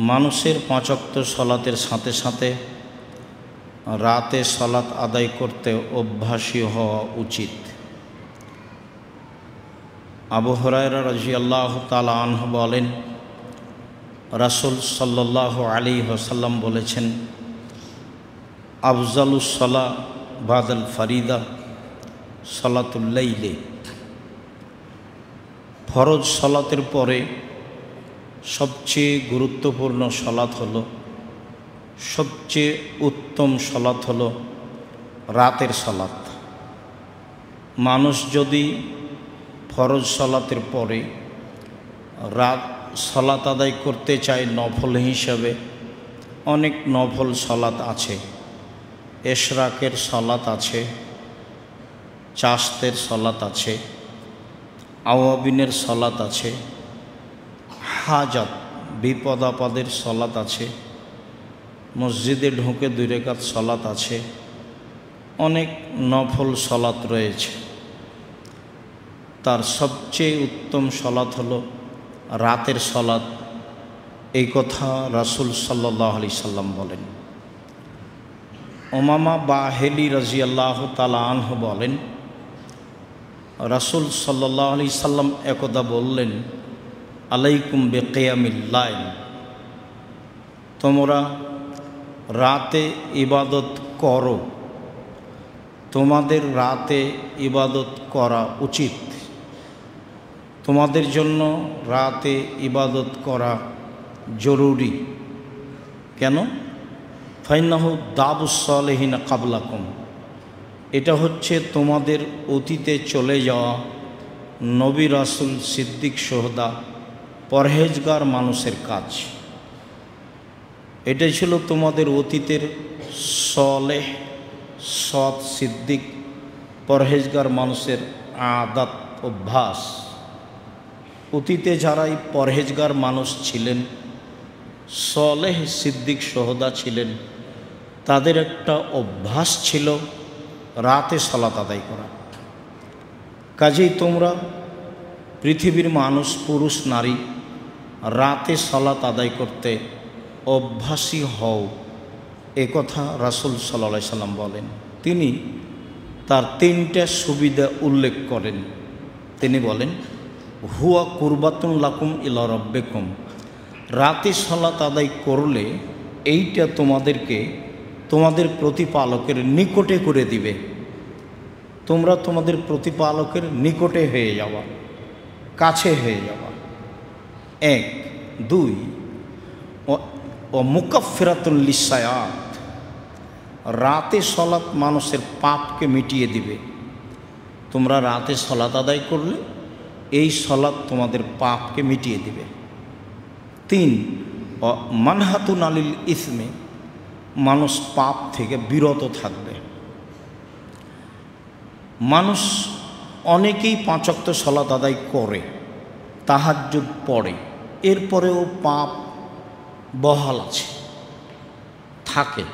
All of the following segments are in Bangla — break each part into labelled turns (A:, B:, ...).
A: মানুষের পাঁচ ওয়াক্ত সলাতের সাথে সাথে রাতে সলাত আদায় করতে অভ্যাসী হওয়া উচিত। আবু হুরায়রা রাদিয়াল্লাহু তাআলা আনহু বলেন, রাসূল সাল্লাল্লাহু আলাইহি ওয়াসাল্লাম বলেছেন, আফজালুস সালাহ বাদাল ফারিদা সালাতুল লাইলি। ফরজ সলাতের পরে সবচেয়ে গুরুত্বপূর্ণ সলাত হলো, সবচেয়ে উত্তম সলাত হলো রাতের সলাত। মানুষ যদি ফরজ সলাতের পরে রাত সলাত আদায় করতে চায় নফল হিসাবে, অনেক নফল সলাত আছে। এশরাকের সলাত আছে, চাশতের সলাত আছে, আওয়াবিনের সলাত আছে, হাজাত বিপদ আপদের সলাত আছে, মসজিদে ঢুকে 2 রাকাত সলাত আছে, অনেক নফল সলাত রয়েছে। তার সবচেয়ে উত্তম সলাত হলো রাতের সলাত। এই কথা রাসূল সাল্লাল্লাহু আলাইহি সাল্লাম বলেন। উমামা বাহিলি রাদিয়াল্লাহু তাআলা আনহু বলেন, রাসূল সাল্লাল্লাহু আলাইহি সাল্লাম একদা বললেন, আলাইকুম বিকিয়ামিল লাইল, তোমরা রাতে ইবাদত করো, তোমাদের রাতে ইবাদত করা উচিত, তোমাদের জন্য রাতে ইবাদত করা জরুরি। কেন? ফাইন্নাহু দাবুস সালিহিন কাবলাকুম, এটা হচ্ছে তোমাদের অতীতে চলে যাওয়া নবী রাসূল সিদ্দিক শুহাদা পরহেজগার মানুষের কাজ। এটাই ছিল তোমাদের অতীতের সলেহ সৎ সিদ্দিক পরহেজগার মানুষের আদাত অভ্যাস। অতীতে যারাই পরহেজগার মানুষ ছিলেন, সলেহ সিদ্দিক শুহাদা ছিলেন, তাদের একটা অভ্যাস ছিল রাতে সালাত আদায় করা। কাজেই তোমরা পৃথিবীর মানুষ, পুরুষ নারী, রাতে সালাত আদায় করতে অভ্যাসী হও, একথা রাসূল সাল্লাল্লাহু আলাইহি সাল্লাম বলেন। তিনি তার 3টা সুবিধা উল্লেখ করেন। তিনি বলেন, হুয়া কুরবাতুন লাকুম ইলা রাব্বিকুম, রাতে সালাত আদায় করলে এইটা তোমাদেরকে তোমাদের প্রতিপালকের নিকটে করে দিবে। তোমরা তোমাদের প্রতিপালকের নিকটে হয়ে যাওয়া, কাছে হয়ে যাওয়া। 1 2 ও মুকাফফিরাতুল লিসায়াত, রাতে সলাত মানুষের পাপকে মিটিয়ে দিবে। তোমরা রাতে সলাত আদায় করলে এই সলাত তোমাদের পাপকে মিটিয়ে দিবে। 3 ও মানহাতুন আলিল ইসমে, মানুষ পাপ থেকে বিরত থাকবে। মানুষ অনেকেই 5 ওয়াক্ত সালাত আদায় করে, তাহাজ্জুদ পড়ে, এরপরেও পাপ বহাল আছে, থাকে।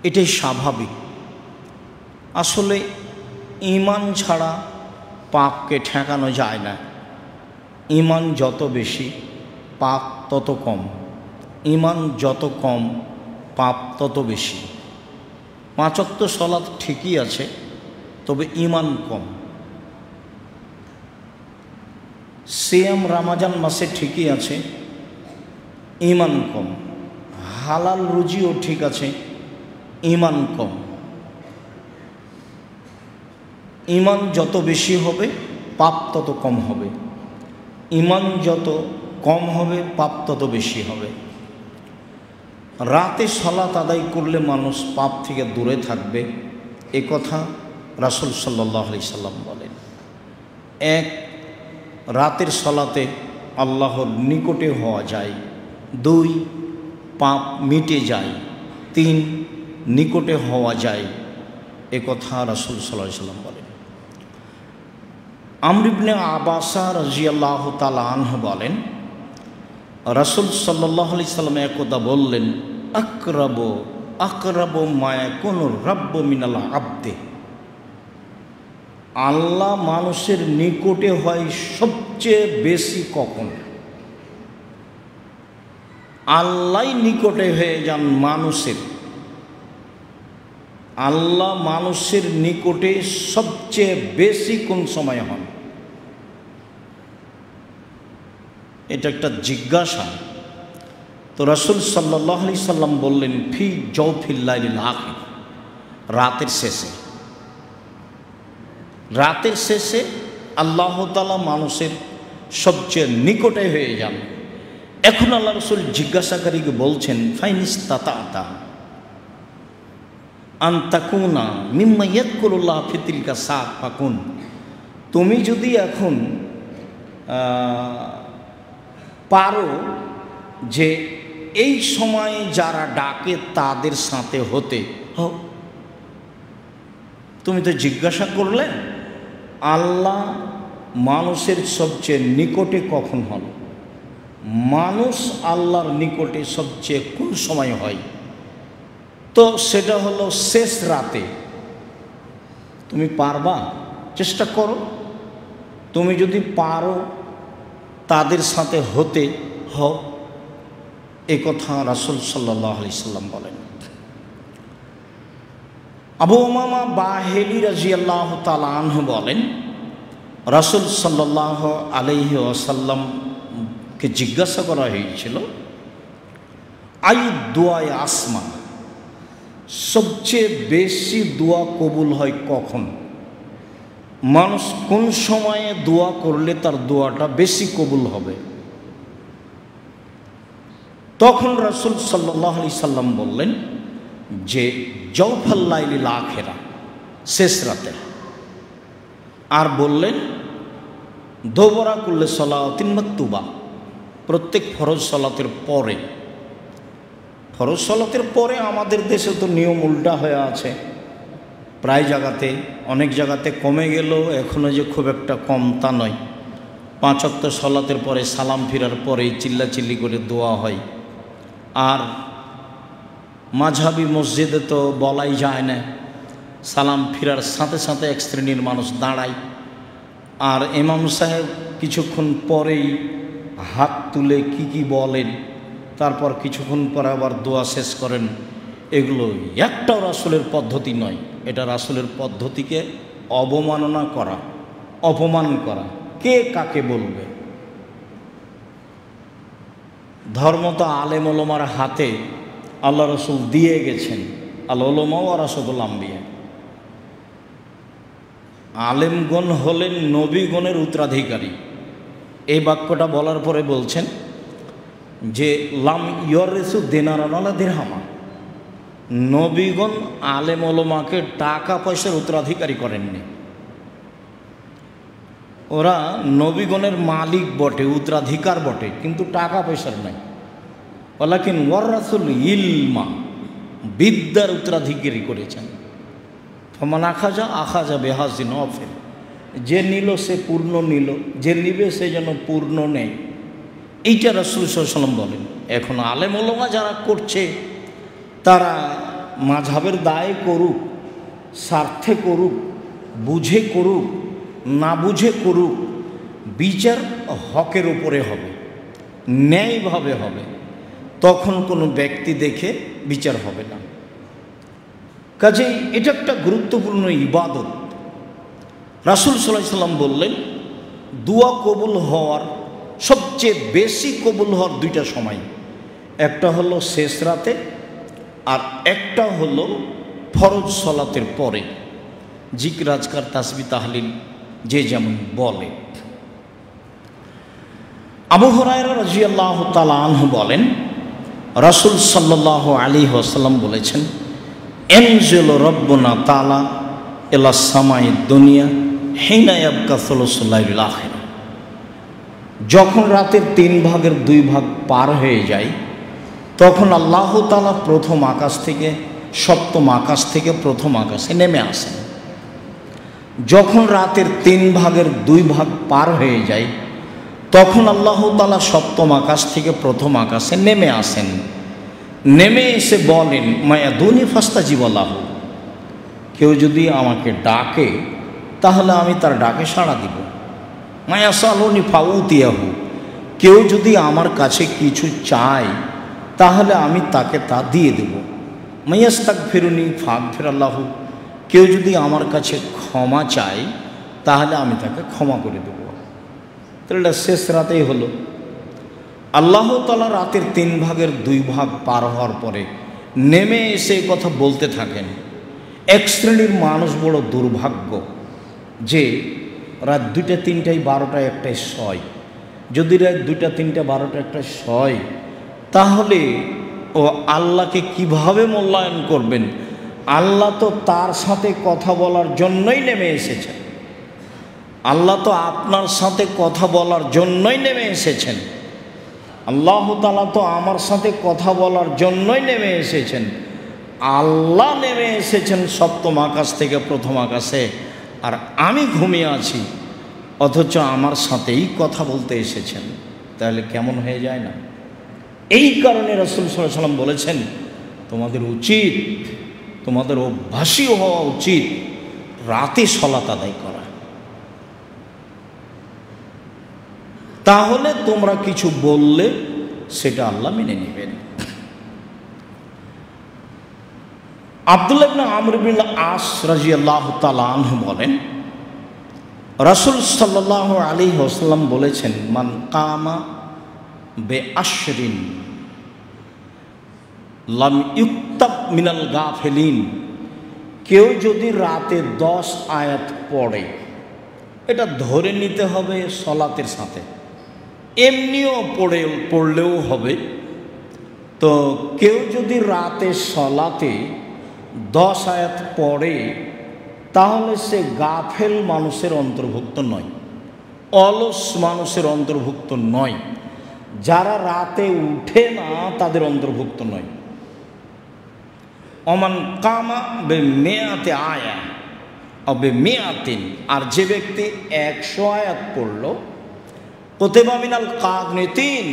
A: এটাই স্বাভাবিক। আসলে ঈমান ছাড়া পাপকে ঠেকানো যায় না। ঈমান যত বেশি, পাপ তত কম। ঈমান যত কম, পাপ তত বেশি। 5 ওয়াক্ত সালাত ঠিকই আছে, তবে ঈমান কম। সিয়াম রমজান মাসে ঠিকই আছে, ঈমান কম। হালাল রুজিও ঠিক আছে, ঈমান কম। ঈমান যত বেশি হবে, পাপ তত কম হবে। ঈমান যত কম হবে, পাপ তত বেশি হবে। রাতে সালাত আদায় করলে মানুষ পাপ থেকে দূরে থাকবে, এ কথা রাসূল সাল্লাল্লাহু আলাইহি সাল্লাম বলেন। 1 রাতের সালাতে আল্লাহর নিকটে হওয়া যায়। 2 পাপ মিটে যায়। 3 নিকটে হওয়া যায়, এ কথা রাসূল সাল্লাল্লাহু আলাইহি সাল্লাম বলেন। আমর ইবনে আবাসা রাদিয়াল্লাহু তাআলা আনহু বলেন, রাসূল সাল্লাল্লাহু আলাইহি সাল্লাম একদা বললেন, আকরাবু মা ইয়াকুনু রাব্বু মিনাল আবদে, আল্লাহ মানুষের নিকটে হয় সবচেয়ে বেশি কখন? আল্লাহ নিকটে হয়ে যান মানুষের। আল্লাহ মানুষের নিকটে সবচেয়ে বেশি কোন সময় হন? এটা একটা জিজ্ঞাসা। তো রাসূল সাল্লাল্লাহু আলাইহি সাল্লাম বললেন, ফি জওফিল লাইলিল আখির, রাতের শেষে। রাতের শেষে আল্লাহ তাআলা মানুষের সবচেয়ে নিকটে হয়ে যান। এখন আল্লাহ রাসূল জিজ্ঞাসাকারীকে বলছেন, ফাইনিস্তাতা আন তাকুনা মিম্মা ইয়াযকুরুল্লাহ ফি তিলকা সাআত ফাকুন, তুমি যদি এখন পারো যে এই সময়ে যারা ডাকে তাদের সাথে হতে হও। তুমি তো জিজ্ঞাসা করলে আল্লাহ মানুষের সবচেয়ে নিকটে কখন হন, মানুষ আল্লাহর নিকটে সবচেয়ে কোন সময় হয়? তো সেটা হলো শেষ রাতে। তুমি পারবা? চেষ্টা করো। তুমি যদি পারো তাদের সাথে হতে হও। এ কথা রাসূল সাল্লাল্লাহু আলাইহি সাল্লাম বলেন। আবু উমামা বাহিলী রাদিয়াল্লাহু তাআলা আনহু বলেন, রাসূল সাল্লাল্লাহু আলাইহি ওয়াসাল্লামকে জিজ্ঞাসা করা হয়েছিল, আই দোয়ায়ে আসমা, সবচেয়ে বেশি দোয়া কবুল হয় কখন? মানুষ কোন সময়ে দোয়া করলে তার দোয়াটা বেশি কবুল হবে? তখন রাসূল সাল্লাল্লাহু আলাইহি সাল্লাম বললেন যে জওফাল লাইলিল আখিরা, শেষ রাতে। আর বললেন দোবরা কুল্লি সালাতিন মাকতুবা, প্রত্যেক ফরজ সালাতের পরে। ফরজ সালাতের পরে আমাদের দেশে তো নিয়ম উল্টা হয়ে আছে, প্রায় জায়গাতে, অনেক জায়গাতে কমে গেলেও এখনও যে খুব একটা কম তা নয়। 5 ওয়াক্ত সালাতের পরে সালাম ফিরার পরেই চিল্লাচিল্লি করে দোয়া হয়। আর মাঝহাবি মসজিদে তো বলাই যায় না, সালাম ফিরার সাথে সাথে এক শ্রেণীর মানুষ দাঁড়ায়, আর ইমাম সাহেব কিছুক্ষণ পরেই হাত তুলে কি বলেন, তারপর কিছুক্ষণ পরে আবার দোয়া শেষ করেন। এগুলো একটাও রাসূলের পদ্ধতি নয়। এটা রাসূলের পদ্ধতিকে অবমাননা করা, অপমান করা। কে কাকে বলবে? ধর্ম তো আলেম ওলামার হাতে আল্লাহ রাসূল দিয়ে গেছেন। আল উলামা ওয়ারাসাতুল আম্বিয়া, আলেমগণ হলেন নবীগণের উত্তরাধিকারী। এই বাক্যটা বলার পরে বলছেন যে লাম ইয়রিসু দিনারান ওয়ালা দিরহামা, নবীগণ আলেম ওলামাকে টাকা পয়সার উত্তরাধিকারী করেননি। ওরা নবীগণের মালিক বটে, উত্তরাধিকার বটে, কিন্তু টাকা পয়সার নাই। ওয়ালাকিন ওয়ারাসুল ইলমা, বিদ্যার উত্তরাধিকারী করেছেন। ফমান আখাজা বেহাজিন অফেল, যে নিল সে পূর্ণ নিল, যে নিবে সে যেন পূর্ণ নেই। এইটা রাসূল সাল্লাল্লাহু আলাইহি ওয়াসাল্লাম বলেন। এখন আলেম ওলামা যারা করছে তারা মাযহাবের দায়ে করুক, স্বার্থে করুক, বুঝে করুক, না বুঝে করুক, বিচার হকের উপরে হবে, ন্যায়ভাবে হবে। তখন কোনো ব্যক্তি দেখে বিচার হবে না। কাজেই এটা একটা গুরুত্বপূর্ণ ইবাদত। রাসূল সাল্লাল্লাহু আলাইহি ওয়াসাল্লাম বললেন দোয়া কবুল হওয়ার, সবচেয়ে বেশি কবুল হওয়ার 2টা সময়, একটা হলো শেষ রাতে আর একটা হলো ফরজ সালাতের পরে। জিকির আজকার তাসবিহ তাহলিল যে যেমন বলে। আবু হুরায়রা রাদিয়াল্লাহু তাআলা আনহু বলেন, রাসূল সাল্লাল্লাহু আলাইহি ওয়াসাল্লাম বলেছেন, ইয়ানজিলু রাব্বুনা তাআলা ইলা সামাইদ দুনিয়া হিনা ইয়াবকা সুলুসুল লাইলিল আখির, যখন রাতের 3 ভাগের 2 ভাগ পার হয়ে যায় তখন আল্লাহ তাআলা প্রথম আকাশ থেকে, সপ্তম আকাশ থেকে প্রথম আকাশে নেমে আসেন। যখন রাতের 3 ভাগের 2 ভাগ পার হয়ে যায় তখন আল্লাহ তাআলা সপ্তম আকাশ থেকে প্রথম আকাশে নেমে আসেন। নেমে এসে বলেন, মায়াদুনি ফাস্তাজিব লাহু, কেউ যদি আমাকে ডাকে তাহলে আমি তার ডাকে সাড়া দিব। মায়াসালুনি ফাউতিয়াহু, কেউ যদি আমার কাছে কিছু চায় তাহলে আমি তাকে তা দিয়ে দেব। মাইয়াস্তাক ফিরুনি ফাঁক ফেরাল্লাহু, কেউ যদি আমার কাছে ক্ষমা চায় তাহলে আমি তাকে ক্ষমা করে দেব। তাহলে এটা শেষ রাতেই হলো। আল্লাহ তাআলা রাতের 3 ভাগের 2 ভাগ পার হওয়ার পরে নেমে এসে কথা বলতে থাকেন। এক শ্রেণীর মানুষ বড় দুর্ভাগ্য যে রাত 2টা 3টায় 12টায় 1টায় শয়। যদি রাত 2টা 3টা 12টা 1টায় শয় তাহলে ও আল্লাহকে কিভাবে মূল্যায়ন করবেন? আল্লাহ তো তার সাথে কথা বলার জন্যই নেমে এসেছেন। আল্লাহ তো আপনার সাথে কথা বলার জন্যই নেমে এসেছেন। আল্লাহ তাআলা তো আমার সাথে কথা বলার জন্যই নেমে এসেছেন। আল্লাহ নেমে এসেছেন সপ্তম আকাশ থেকে প্রথম আকাশে, আর আমি ঘুমিয়ে আছি, অথচ আমার সাথেই কথা বলতে এসেছেন। তাহলে কেমন হয়ে যায় না? এই কারণে রাসূল সাল্লাল্লাহু আলাইহি ওয়াসাল্লাম বলেছেন, তোমাদের উচিত, তোমাদের অভ্যাসী হওয়া উচিত রাতে সালাত আদায় করা। তাহলে তোমরা কিছু বললে সেটা আল্লাহ মেনে নেবেন। আব্দুল্লাহ ইবনে আমর ইবনে আস রাদিয়াল্লাহু তাআলা আনহু বলেন, রাসূল সাল্লাল্লাহু আলাইহি ওয়াসাল্লাম বলেছেন, মান কামা বেআশরিন লাম ইউক্তাব মিনাল গাফিলিন। কেউ যদি রাতে 10 আয়াত পড়ে, এটা ধরে নিতে হবে সলাতের সাথে, এমনিও পড়লেও হবে। তো কেউ যদি রাতে সলাতে 10 আয়াত পড়ে তাহলে সে গাফেল মানুষের অন্তর্ভুক্ত নয়, অলস মানুষের অন্তর্ভুক্ত নয়, যারা রাতে উঠে না তাদের অন্তর্ভুক্ত নয়। অমান কামা বে মেয়াতে আয়া অবে মেয়াতিন, আর যে ব্যক্তি 100 আয়াত পড়ল, কুতিবা মিনাল কানিতিন,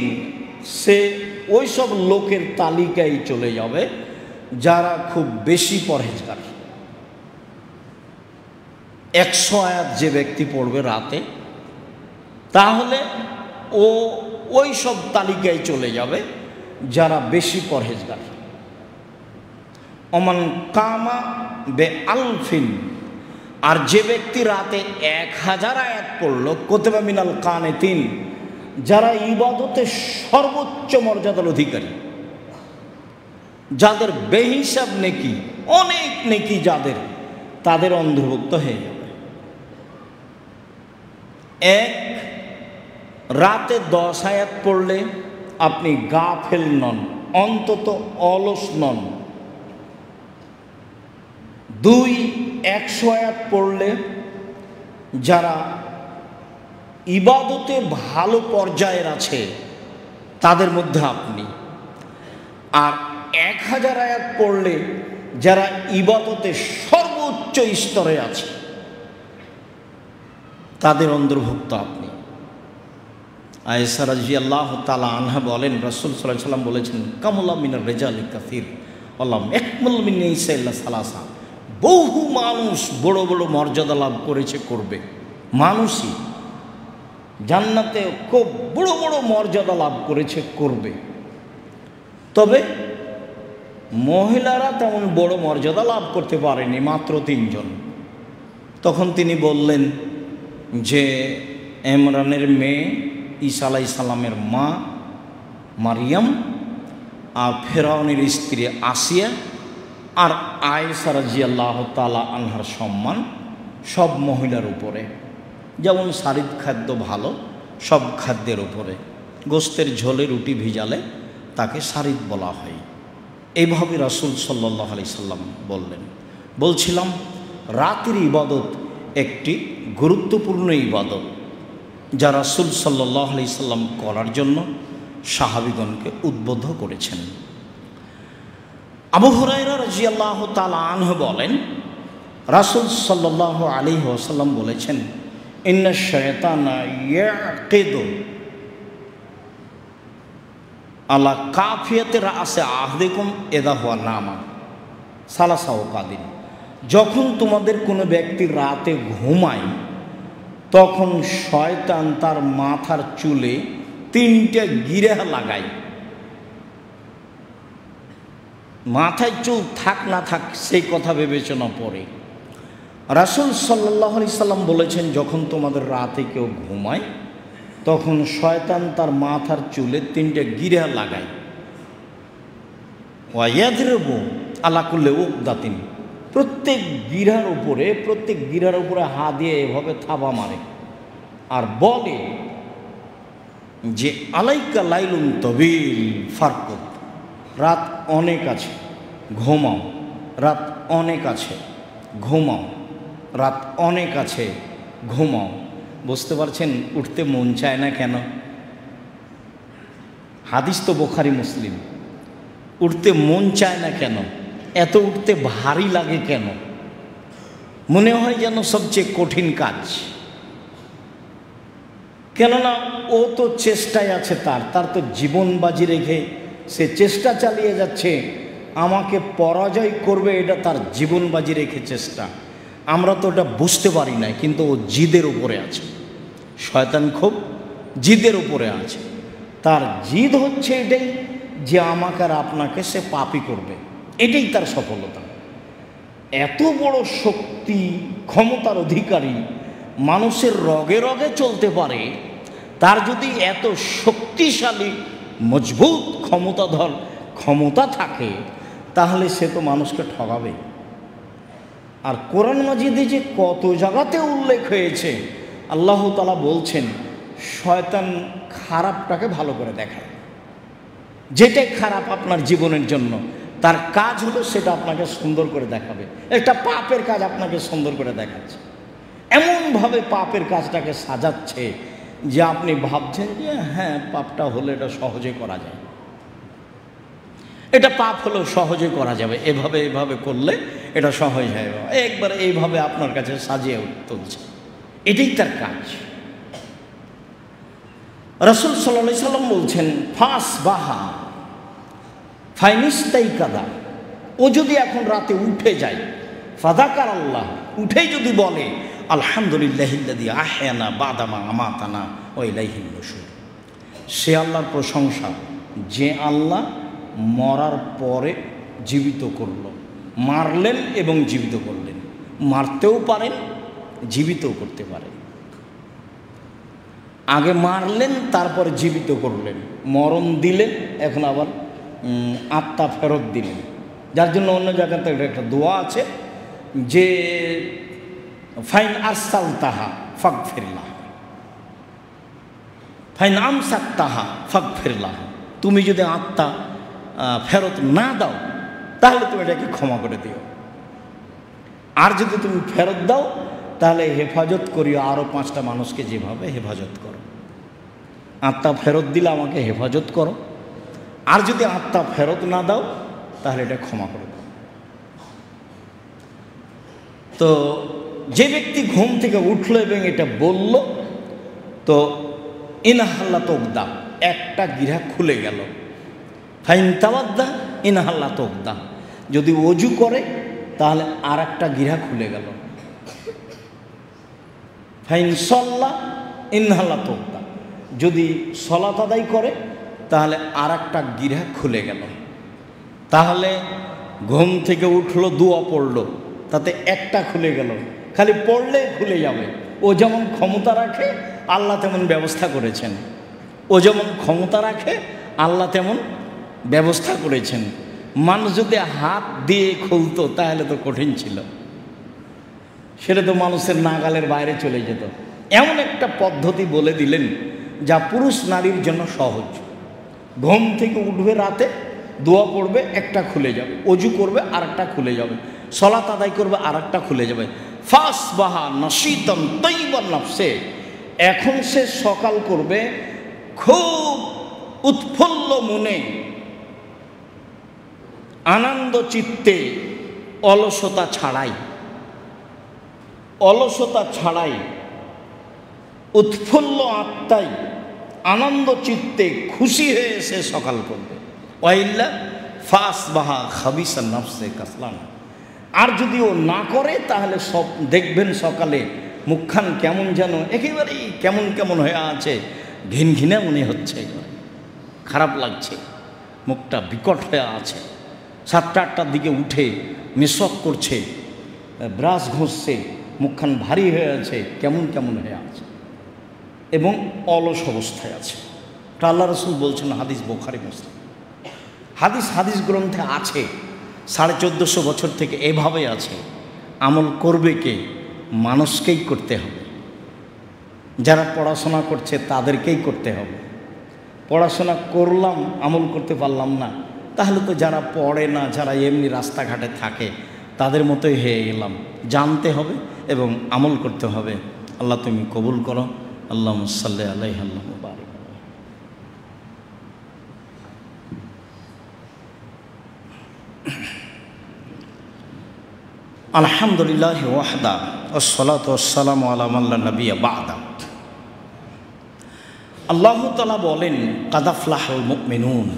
A: সে ওই সব লোকের তালিকায় চলে যাবে যারা খুব বেশি পরহেজগার। 100 আয়াত যে ব্যক্তি পড়বে রাতে, তাহলে ও ওই সব তালিকায় চলে যাবে যারা বেশি পরহেজগার। অমান কামা বে আলফিন, আর যে ব্যক্তি রাতে 1000 আয়াত পড়ল, কুতিবা মিনাল কানিতিন, যারা ইবাদতে সর্বোচ্চ মর্যাদার অধিকারী, যাদের বেহিসাব নেকি, অনেক নেকি যাদের, তাদের অন্তর্ভুক্ত হয়ে যাবে। এক, রাতে 10 আয়াত পড়লে আপনি গাফেল নন, অন্তত অলস নন। 2, 100 আয়াত পড়লে যারা ইবাদতে ভালো পর্যায়ের আছে তাদের মধ্যে আপনি। আর 1000 আয়াত পড়লে যারা ইবাদতে সর্বোচ্চ স্তরে আছে তাদের অন্তর্ভুক্ত আপনি। আয়েশা রাদিয়াল্লাহু তাআলা আনহা বলেন, রাসূল সাল্লাল্লাহু আলাইহি ওয়াসাল্লাম বলেছেন, কামুলা মিনার রিজালি কাসীর ওয়ালাম ইয়াকমুল মিন নিসা ইল্লা সালাসা। বহু মানুষ বড় বড় মর্যাদা লাভ করেছে, করবে, মানুষই জান্নাতে খুব বড় বড় মর্যাদা লাভ করেছে, করবে, তবে মহিলারা তেমন বড় মর্যাদা লাভ করতে পারেনি, মাত্র 3 জন। তখন তিনি বললেন যে ইমরানের মেয়ে, ঈসা আলাইহিস সালামের মা মারিয়াম, আর ফেরাউনের স্ত্রী আসিয়া, আর আয়েশা রাদিয়াল্লাহু তাআলা আনহার সম্মান সব মহিলার উপরে। যেমন সারিদ খাদ্য ভালো সব খাদ্যের উপরে, গোস্তের ঝোলে রুটি ভিজালে তাকে সারিদ বলা হয়। এইভাবে রাসূল সাল্লাল্লাহু আলাইহি সাল্লাম বললেন। বলছিলাম রাতের ইবাদত একটি গুরুত্বপূর্ণ ইবাদত, যা রাসূল সাল্লাল্লাহু আলাইহি সাল্লাম করার জন্য সাহাবীগণকে উদ্বুদ্ধ করেছেন। আবু হুরায়রা রাদিয়াল্লাহু তাআলা আনহু বলেন, রাসূল সাল্লাল্লাহু আলাইহি ওয়াসাল্লাম বলেছেন, ইন্না শায়তানা ইয়াকিদু আলা কাফিয়াতে রাসে আহদিকুম ইযা হুয়া নামা সালাসা ওয়াকাদিন। যখন তোমাদের কোনো ব্যক্তি রাতে ঘুমায়, তখন শয়তান তার মাথার চুলে 3টে গিরা লাগায়। মাথায় চুল থাক না থাক সেই কথা বিবেচনা পড়ে। রাসূল সাল্লাল্লাহু আলাইহি সাল্লাম বলেছেন, যখন তোমাদের রাতে কেউ ঘুমায় তখন শয়তান তার মাথার চুলে 3টে গিরা লাগায়। ওয়াইয়াদরিবু আলা কুল্লি উকদাতিন, প্রত্যেক গিরার উপরে হাত দিয়ে এভাবে থাবা মারে আর বলে যে আলাইকা লাইলুন তবিল ফারকুদ, রাত অনেক আছে ঘুমাও, রাত অনেক আছে ঘুমাও, রাত অনেক আছে ঘুমাও। বুঝতে পারছেন উঠতে মন চায় না কেন? হাদিস তো বুখারী মুসলিম। উঠতে মন চায় না কেন? এত উঠতে ভারী লাগে কেন? মনে হয় যেন সবচেয়ে কঠিন কাজ। কেননা ও তো চেষ্টায় আছে, তার তো জীবন বাজি রেখে সে চেষ্টা চালিয়ে যাচ্ছে, আমাকে পরাজয় করবে, এটা তার জীবন বাজি রেখে চেষ্টা। আমরা তো ওটা বুঝতে পারি না, কিন্তু ও জিদের উপরে আছে। শয়তান খুব জিদের উপরে আছে। তার জিদ হচ্ছে এটাই যে আমাকে আর আপনাকে সে পাপী করবে, এটাই তার সফলতা। এত বড় শক্তি ক্ষমতার অধিকারী, মানুষের রগে রগে চলতে পারে, তার যদি এত শক্তিশালী মজবুত ক্ষমতা থাকে, তাহলে সে তো মানুষকে ঠকাবে। আর কোরআন মাজিদে যে কত জায়গাতে উল্লেখ হয়েছে, আল্লাহ তাআলা বলছেন শয়তান খারাপটাকে ভালো করে দেখায়। যেটাই খারাপ আপনার জীবনের জন্য, তার কাজ হলো সেটা আপনাকে সুন্দর করে দেখাবে। একটা পাপের কাজ আপনাকে সুন্দর করে দেখাচ্ছে, এমনভাবে পাপের কাজটাকে সাজাচ্ছে যে আপনি ভাবছেন যে হ্যাঁ, পাপটা হলে এটা সহজে করা যায়, এটা পাপ হলেও সহজে করা যাবে, এভাবে করলে এটা সহজ হয়, একবার এইভাবে আপনার কাছে সাজিয়ে তুলছে। এটাই তার কাজ। রাসূল সাল্লাল্লাহু আলাইহি সাল্লাম বলছেন, ফাসবাহা ফাইনিস্তাইকাদা, ও যদি এখন রাতে উঠে যায়, ফাযাকার আল্লাহ, উঠেই যদি বলে আলহামদুলিল্লাহিল্লাযী আহয়ানা বাদামা আমাতানা ওয়া ইলাইহিন নুশুর, সে আল্লাহর প্রশংসা যে আল্লাহ মরার পরে জীবিত করল, মারলেন এবং জীবিত করলেন। মারতেও পারেন, জীবিতও করতে পারেন। আগে মারলেন, তারপরে জীবিত করলেন, মরণ দিলেন, এখন আবার আত্মা ফেরত দিলেন। যার জন্য অন্য জায়গাতে একটা দোয়া আছে যে ফাইন আরসালতাহা ফাগফিরলাহ, ফাইন আমসাকতাহা ফাগফিরলাহ, তুমি যদি আত্মা ফেরত না দাও তাহলে তুমি এটাকে ক্ষমা করে দিও, আর যদি তুমি ফেরত দাও তাহলে হেফাজত করিও আরও 5টা মানুষকে যেভাবে হেফাজত করো। আত্মা ফেরত দিলে আমাকে হেফাজত করো, আর যদি আত্মা ফেরত না দাও তাহলে এটা ক্ষমা করে দাও। তো যে ব্যক্তি ঘুম থেকে উঠলো এবং এটা বলল, তো ইনহাল্লা তোকদা, একটা গিরা খুলে গেল। ফাইন তাওয়াদ্দা ইনহাল্লা তোকদা, যদি ওযু করে তাহলে আর একটা গিরা খুলে গেল। ফাইন সল্লা ইনহাল্লা তোকদা, যদি সলাত আদায় করে তাহলে আর একটা গিরা খুলে গেল। তাহলে ঘুম থেকে উঠলো, দোয়া পড়লো, তাতে একটা খুলে গেল। খালি পড়লে খুলে যাবে। ও যেমন ক্ষমতা রাখে আল্লাহ তেমন ব্যবস্থা করেছেন, ও যেমন ক্ষমতা রাখে আল্লাহ তেমন ব্যবস্থা করেছেন। মানুষ যদি হাত দিয়ে খুলতো তাহলে তো কঠিন ছিল, সেটা তো মানুষের নাগালের বাইরে চলে যেত। এমন একটা পদ্ধতি বলে দিলেন যা পুরুষ নারীর জন্য সহজ। ঘুম থেকে উঠবে রাতে, দোয়া পড়বে, একটা খুলে যাবে, অজু করবে আর একটা খুলে যাবে, সলাত আদায় করবে আর একটা খুলে যাবে। ফাসবাহা নাশীতান তাইয়িবান নাফসে, এখন সে সকাল করবে খুব উৎফুল্ল মনে, আনন্দ চিত্তে, অলসতা ছাড়াই, উৎফুল্ল আত্মায়, আনন্দ চিত্তে, খুশি হয়ে সে সকাল করবে। ওয়াইল্লা ফাসবাহা খাবিসা নাফসে কাসলান, আর যদি ও না করে তাহলে সব দেখবেন সকালে মুখখান কেমন যেন একেবারেই কেমন হয়ে আছে, ঘিনঘিনে মনে হচ্ছে, খারাপ লাগছে, মুখটা বিকট হয়ে আছে, 7টা 8টার দিকে উঠে মিসওয়াক করছে, ব্রাশ ঘষছে, মুখখান ভারী হয়ে আছে, কেমন কেমন হয়ে আছে এবং অলস অবস্থায় আছে। এটা আল্লাহ রসুল বলছেন, হাদিস বুখারী মুসলিম। হাদিস গ্রন্থে আছে, 1450 বছর থেকে এভাবে আছে। আমল করবে কে? মানুষকেই করতে হবে। যারা পড়াশোনা করছে তাদেরকেই করতে হবে। পড়াশোনা করলাম, আমল করতে পারলাম না, তাহলে তো যারা পড়ে না, যারা এমনি রাস্তাঘাটে থাকে তাদের মতোই হয়ে গেলাম। জানতে হবে এবং আমল করতে হবে। আল্লাহ তুমি কবুল করো। আল্লাহুম্মা সাল্লি আলাইহি আল্লাহুম্মা বারিক। আলহামদুলিল্লাহ ওয়াহদা ওয়াসসালাতু ওয়াসসালামু আলা মান লা নাবিয়্যা বা'দা। আল্লাহ তাআলা বলেন, কাদ আফলাহাল মুমিনুন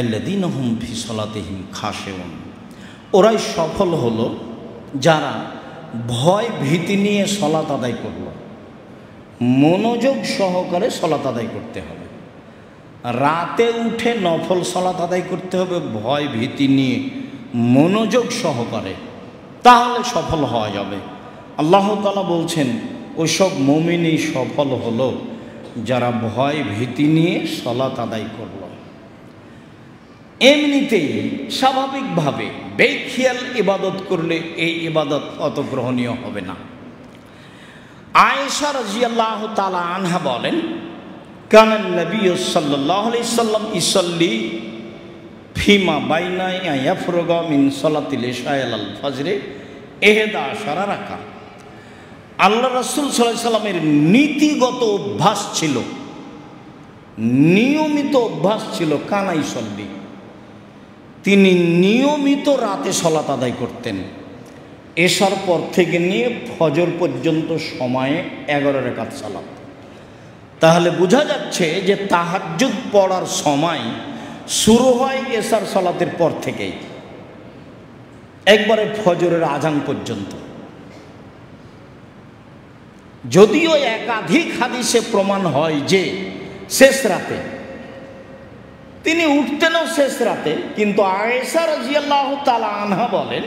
A: আল্লাযীনা হুম ফি সালাতিহিম খাশিউন। ওরাই সফল হলো যারা ভয় ভীতি নিয়ে সালাত আদায় করল। মনোযোগ সহকারে সালাত আদায় করতে হবে। রাতে উঠে নফল সালাত আদায় করতে হবে ভয় ভীতি নিয়ে, মনোযোগ সহকারে, তাহলে সফল হওয়া যাবে। আল্লাহ তাআলা বলছেন, ওইসব মুমিনই সফল হলো যারা ভয় ভীতি নিয়ে সালাত আদায় করল। এমনিতেই স্বাভাবিকভাবে বেখেয়াল ইবাদত করলে এই ইবাদত অত গ্রহণীয় হবে না। আয়েশা রাদিয়াল্লাহু তাআলা আনহা বলেন, কানা নবী সাল্লাল্লাহু আলাইহি সাল্লাম ইসাল্লি ফিমা বাইনা ইয়াফরুগা মিন সালাতিল ইশা ইলাল ফজরে 11 রাকাত। আল্লাহ রাসূল সাল্লাল্লাহু আলাইহি সাল্লামের নীতিগত অভ্যাস ছিল, নিয়মিত অভ্যাস ছিল, কানা ইসাল্লি, তিনি নিয়মিত রাতে সালাত আদায় করতেন। এশার পর থেকে নিয়ে ফজর পর্যন্ত সময়ে 11 রাকাত সালাত। তাহলে বোঝা যাচ্ছে যে তাহাজ্জুদ পড়ার সময় শুরু হয় এশার সালাতের পর থেকেই, একবারে ফজরের আজান পর্যন্ত। যদিও একাধিক হাদিসে প্রমাণ হয় যে শেষ রাতে তিনি উঠতেনও শেষ রাতে, কিন্তু আয়েশা রাদিয়াল্লাহু তাআলা আনহা বলেন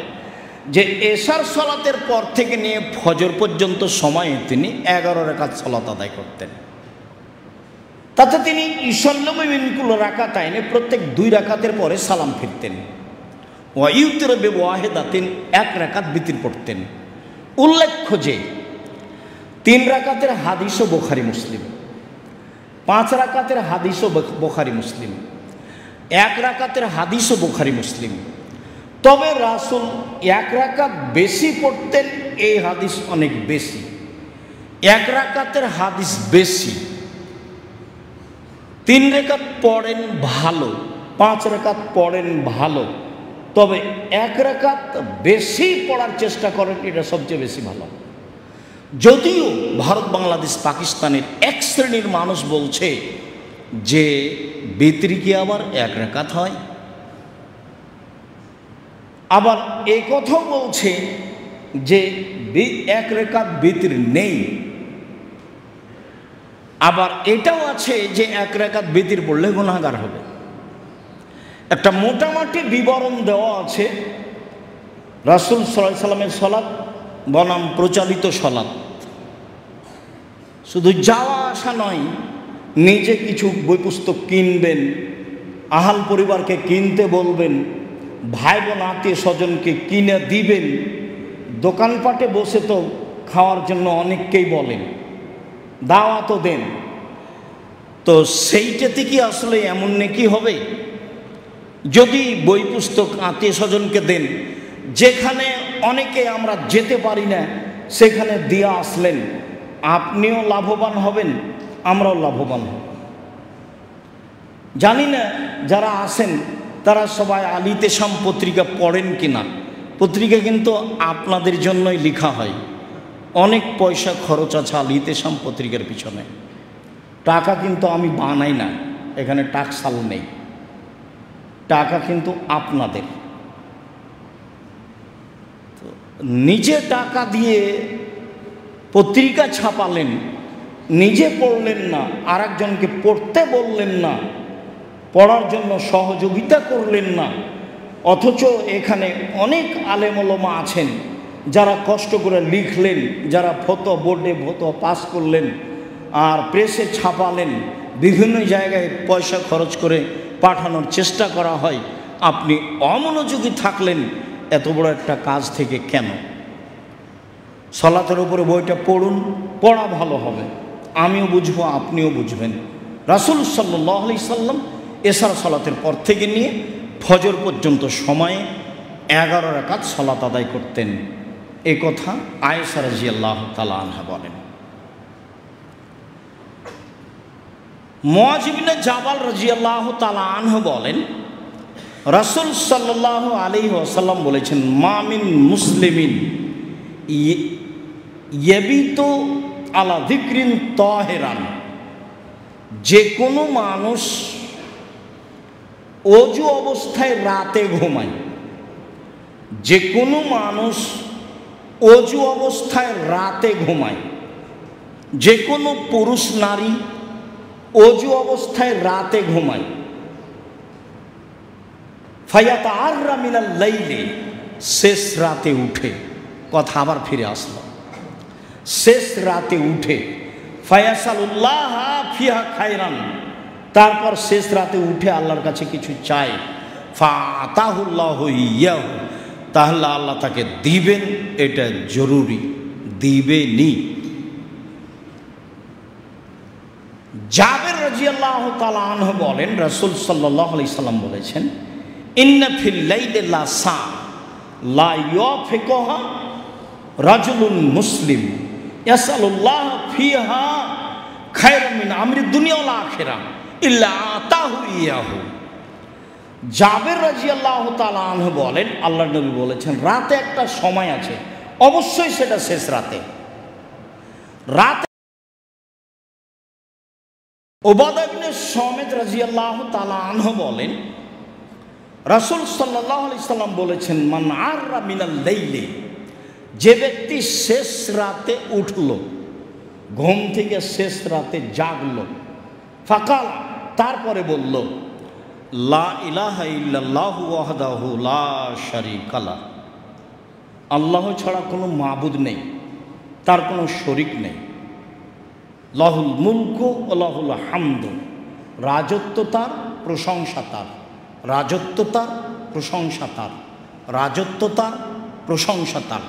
A: যে এশার সালাতের পর থেকে নিয়ে ফজর পর্যন্ত সময়ে তিনি 11 রাকাত সালাত আদায় করতেন। তাতে তিনি ইসাল্লু মিন কুল্লি রাকাতাইনে, প্রত্যেক 2 রাকাতের পরে সালাম ফিরতেন। ওয়া ইউতিরু বিওয়াহিদাতিন, 1 রাকাত বিতির পড়তেন। উল্লেখ্য যে 3 রাকাতের হাদিসও বুখারী মুসলিম, 5 রাকাতের হাদিসও বুখারী মুসলিম, 1 রাকাতের হাদিসও বুখারী মুসলিম। তবে রাসূল 1 রাকাত বেশি পড়তেন, এই হাদিস অনেক বেশি। 1 রাকাতের হাদিস বেশি, 3 রাকাত পড়েন ভালো, 5 রাকাত পড়েন ভালো, তবে 1 রাকাত বেশি পড়ার চেষ্টা করেন, এটা সবচেয়ে বেশি ভালো। যদিও ভারত, বাংলাদেশ, পাকিস্তানের এক শ্রেণীর মানুষ বলছে যে বিতরি কি আবার 1 রাকাত হয়, আবার এই কথাও বলছে যে 1 রাকাত বিতর নেই। আবার এটাও আছে যে 1 রাকাত বিতর পড়লে গুনাহগার হবে। একটা মোটামুটি বিবরণ দেওয়া আছে। রাসূল সাল্লাল্লাহু আলাইহি সাল্লামের সালাত বনাম প্রচালিত সালাত, শুধু যাওয়া আসা নয়, নিজে কিছু বই পুস্তক কিনবেন, আহাল পরিবারকে কিনতে বলবেন, ভাই বোন আত্মীয় স্বজনকে কিনে দিবেন। দোকানপাটে বসে তো খাওয়ার জন্য অনেককেই বলেন, দাওয়াতও দেন। তো সেইটাতে কি আসলে এমন নেকি হবে? যদি বই পুস্তক আত্মীয় স্বজনকে দেন, যেখানে অনেকে আমরা যেতে পারি না সেখানে দিয়ে আসলেন, আপনিও লাভবান হবেন, আমরাও লাভবান হব। জানি না যারা আসেন তারা সবাই আল ইতিসাম পত্রিকা পড়েন কিনা। পত্রিকা কিন্তু আপনাদের জন্যই লেখা হয়, অনেক পয়সা খরচ আছে আল ইতিসাম পত্রিকার পিছনে। টাকা কিন্তু আমি বানাই না, এখানে টাকশাল নেই, টাকা কিন্তু আপনাদের। নিজে টাকা দিয়ে পত্রিকা ছাপালেন, নিজে পড়লেন না, আর একজনকে পড়তে বললেন না, পড়ার জন্য সহযোগিতা করলেন না, অথচ এখানে অনেক আলেম ওলামা আছেন যারা কষ্ট করে লিখলেন, যারা বোর্ডে ফতোয়া পাস করলেন আর প্রেসে ছাপালেন, বিভিন্ন জায়গায় পয়সা খরচ করে পাঠানোর চেষ্টা করা হয়। আপনি অমনোযোগী থাকলেন এত বড় একটা কাজ থেকে কেন? সালাতের উপরে বইটা পড়ুন, পড়া ভালো হবে, আমিও বুঝবো, আপনিও বুঝবেন। রাসূল সাল্লাল্লাহু আলাইহি সাল্লাম এশার সালাতের পর থেকে নিয়ে ফজর পর্যন্ত সময়ে 11 রাকাত সালাত আদায় করতেন। এ কথা আয়েশা রাদিয়াল্লাহু তাআলা আনহা বলেন। মুআয ইবনে জাবাল রাদিয়াল্লাহু তাআলা আনহু বলেন, রাসূল সাল্লাল্লাহু আলাইহি ওয়াসাল্লাম বলেছেন, মা মিন মুসলিমিন ইয়াবিতু আলা যিকরিন তাহিরান, যে কোনো মানুষ অজু অবস্থায় রাতে ঘুমায়, যে কোনো মানুষ অজু অবস্থায় রাতে ঘুমায়, যে কোনো পুরুষ নারী অজু অবস্থায় রাতে ঘুমায়, ফায়াতাআররা মিনাল লাইলি, শেষ রাতে উঠে, কথা আবার ফিরে আসলো, শেষ রাতে উঠে, ফায়াসালুল্লাহ ফিহা খায়রান, তারপর শেষ রাতে উঠে আল্লাহর কাছে কিছু চায়, ফাআতাহুল্লাহু ইয়াহু, তাহলে আল্লাহ তাকে দিবেন, এটা জরুরি, দিবেনি। জাবের রাদিয়াল্লাহু তাআলা আনহু বলেন, রাসূল সাল্লাল্লাহু আলাইহি সাল্লাম বলেছেন, ইন্না ফিল লাইলি লা সা লা ইয়াফিকুহা রাজুলুন মুসলিম ইয়াসালুল্লাহ ফিহা খায়রাম মিন আমরি দুনিয়া ওয়াল আখিরাহ ইল্লা আতাহু ইয়াহু। জাবের রাদিয়াল্লাহু তাআলা আনহু বলেন, আল্লাহর নবী বলেছেন, রাতে একটা সময় আছে, অবশ্যই সেটা শেষ রাতে। রাতে উবাদা ইবনে সামিত রাদিয়াল্লাহু তাআলা আনহু বলেন, রাসূল সাল্লাল্লাহু আলাইহি সাল্লাম বলেছেন, মান আররা মিনাল লাইলি, যে ব্যক্তি শেষ রাতে উঠল, ঘুম থেকে শেষ রাতে জাগলো, ফাকাল, তারপরে বলল, লা ইলাহা ইল্লাল্লাহু ওয়াহদাহু লা শারীকা লাহ, আল্লাহ ছাড়া কোনো মাবুদ নেই, তার কোনো শরীক নেই, লাহুল মুলকু ওয়া লাহুল হামদু, রাজত্ব তার, প্রশংসা তার, রাজত্ব তার, প্রশংসা তার, রাজত্ব তার, প্রশংসা তার,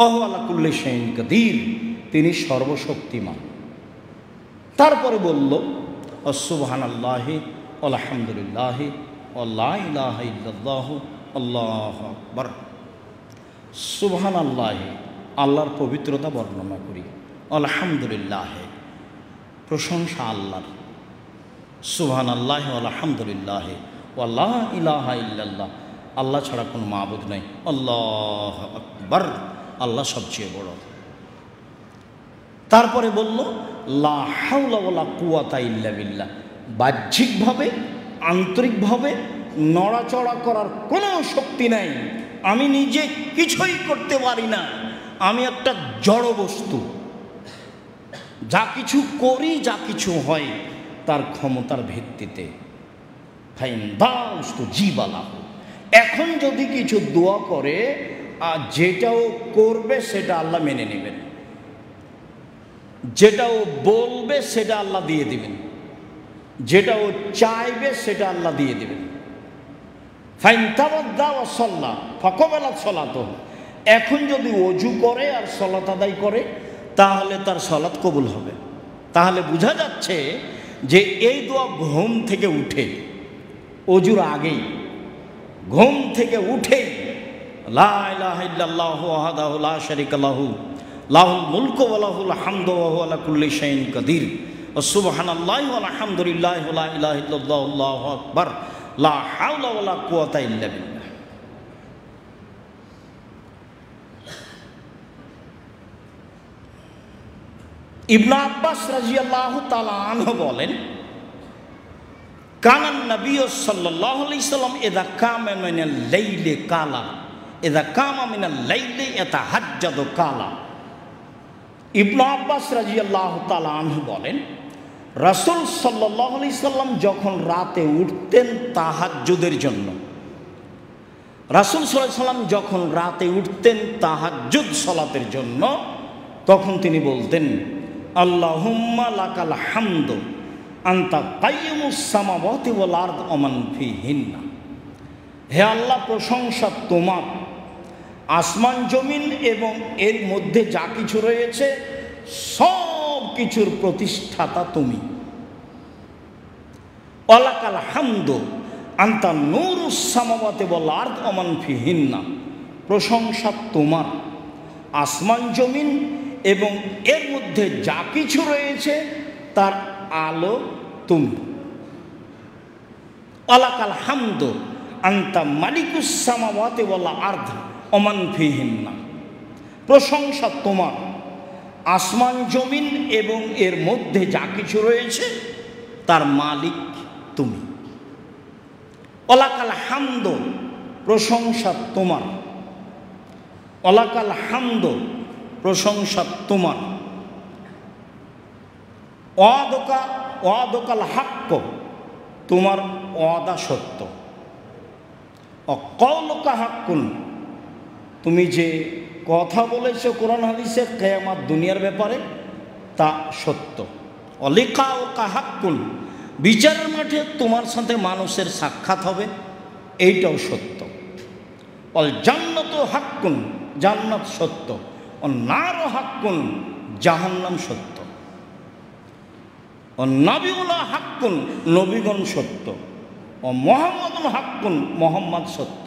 A: ওয়া আলা কুল্লি শাইইন কাদির, তিনি সর্বশক্তিমান। তারপরে বলল, সুবহানাল্লাহি আলহামদুলিল্লাহি ওয়া ইলাহা ইল্লাল্লাহু আল্লাহু আকবার। সুবহানাল্লাহি, আল্লাহর পবিত্রতা বর্ণনা করি, আলহামদুলিল্লাহ, প্রশংসা আল্লাহর, সুবহানাল্লাহি আলহামদুলিল্লাহি ওয়া ইলাহা ইল্লাল্লাহ, আল্লাহ ছাড়া কোনো মাবুদ নেই, আল্লাহু আকবার, আল্লাহ সবচেয়ে বড়। তারপরে বলল, লা হাওলা ওয়ালা কুওয়াতা ইল্লা বিল্লাহ, বাহ্যিকভাবে আন্তরিকভাবে নড়াচড়া করার কোনো শক্তি নাই, আমি নিজে কিছুই করতে পারি না, আমি একটা জড় বস্তু, যা কিছু করি, যা কিছু হয় তার ক্ষমতার ভিত্তিতে। ফাইন দাউস্তু জীবালাহ, এখন যদি কিছু দোয়া করে, আর যেটাও করবে সেটা আল্লাহ মেনে নেবেন, যেটাও বলবে সেটা আল্লাহ দিয়ে দিবেন, যেটাও চাইবে সেটা আল্লাহ দিয়ে দিবেন। ফাইন তাওয়াদ্দা ওয়া সাল্লা ফাকাবালাত সালাতুহু, এখন যদি ওযু করে আর সালাত আদায় করে তাহলে তার সালাত কবুল হবে। তাহলে বোঝা যাচ্ছে যে এই দোয়া ঘুম থেকে উঠে, ওযুর আগেই, ঘুম থেকে উঠে, লা ইলাহা ইল্লাল্লাহু ওয়াহদাহু লা শারীকা লাহু লাহুল মুলকু ওয়া লাহুল হামদু ওয়া হুয়া আলা কুল্লি শাইইন কাদির, সুবহানাল্লাহি ওয়া আলহামদুলিল্লাহি ওয়া লা ইলাহা ইল্লাল্লাহু আল্লাহু আকবার, লা হাওলা ওয়া লা কুওয়াতা ইল্লা বিল্লাহ। ইবনে আব্বাস রাদিয়াল্লাহু তাআলা আনহু বলেন, কানান নবী সাল্লাল্লাহু আলাইহি সাল্লাম ইযা কামা মিনাল লাইলি কালা, ইযা কামা মিনাল লাইলি ইয়াতাহাজ্জাদু কালা। ইবনে আব্বাস রাদিয়াল্লাহু তাআলা আনহু বলেন, রাসূল সাল্লাল্লাহু আলাইহি সাল্লাম যখন রাতে উঠতেন তাহাজ্জুদের জন্য, রাসূল সাল্লাল্লাহু আলাইহি সাল্লাম যখন রাতে উঠতেন তাহাজ্জুদ সালাতের জন্য, তখন তিনি বলতেন, আল্লাহুম্মা লাকাল হামদু আনতা কাইয়্যিমুস সামাওয়াতি ওয়াল আরদ ওয়া মান ফিহিন্না। হে আল্লাহ, প্রশংসা তোমার, আসমান জমিন এবং এর মধ্যে যা কিছু রয়েছে সব কিছুর প্রতিষ্ঠাতা তুমি। ওয়ালাকাল হামদু আনতা নূরুস সামাওয়াতি ওয়াল আরদ ওয়া মান ফিহিন্না। প্রশংসা তোমার, আসমান জমিন এবং এর মধ্যে যা কিছু রয়েছে তার আলো তুমি। ওয়ালাকাল হামদু আনতা মালিকুস সামাওয়াতি ওয়াল আরদ ওয়া মান ফিহিন্না। প্রশংসা তোমার, আসমান জমিন এবং এর মধ্যে যা কিছু রয়েছে তার মালিক তুমি। ওয়ালাকাল হামদু, প্রশংসা তোমার, ওয়ালাকাল হামদু, প্রশংসা তোমার। ওয়াদকাল হাক্ক, তোমার ওয়াদা সত্য। অকৌলকা হাক্কুন, তুমি যে কথা বলেছো কোরআন হাদিসে কিয়ামত দুনিয়ার ব্যাপারে তা সত্য। অলিকাউকা হাক্কুন, বিচারের মাঠে তোমার সাথে মানুষের সাক্ষাৎ হবে, এইটাও সত্য। অল জান্নাতু হাক্কুন, জান্নাত সত্য। ও নার হাক্কুন, জাহান্নাম সত্য। ও নবিউল্লাহ হাক্কুন, নবীগণ সত্য। ও মুহাম্মাদুন হাক্কুন, মুহাম্মদ সত্য।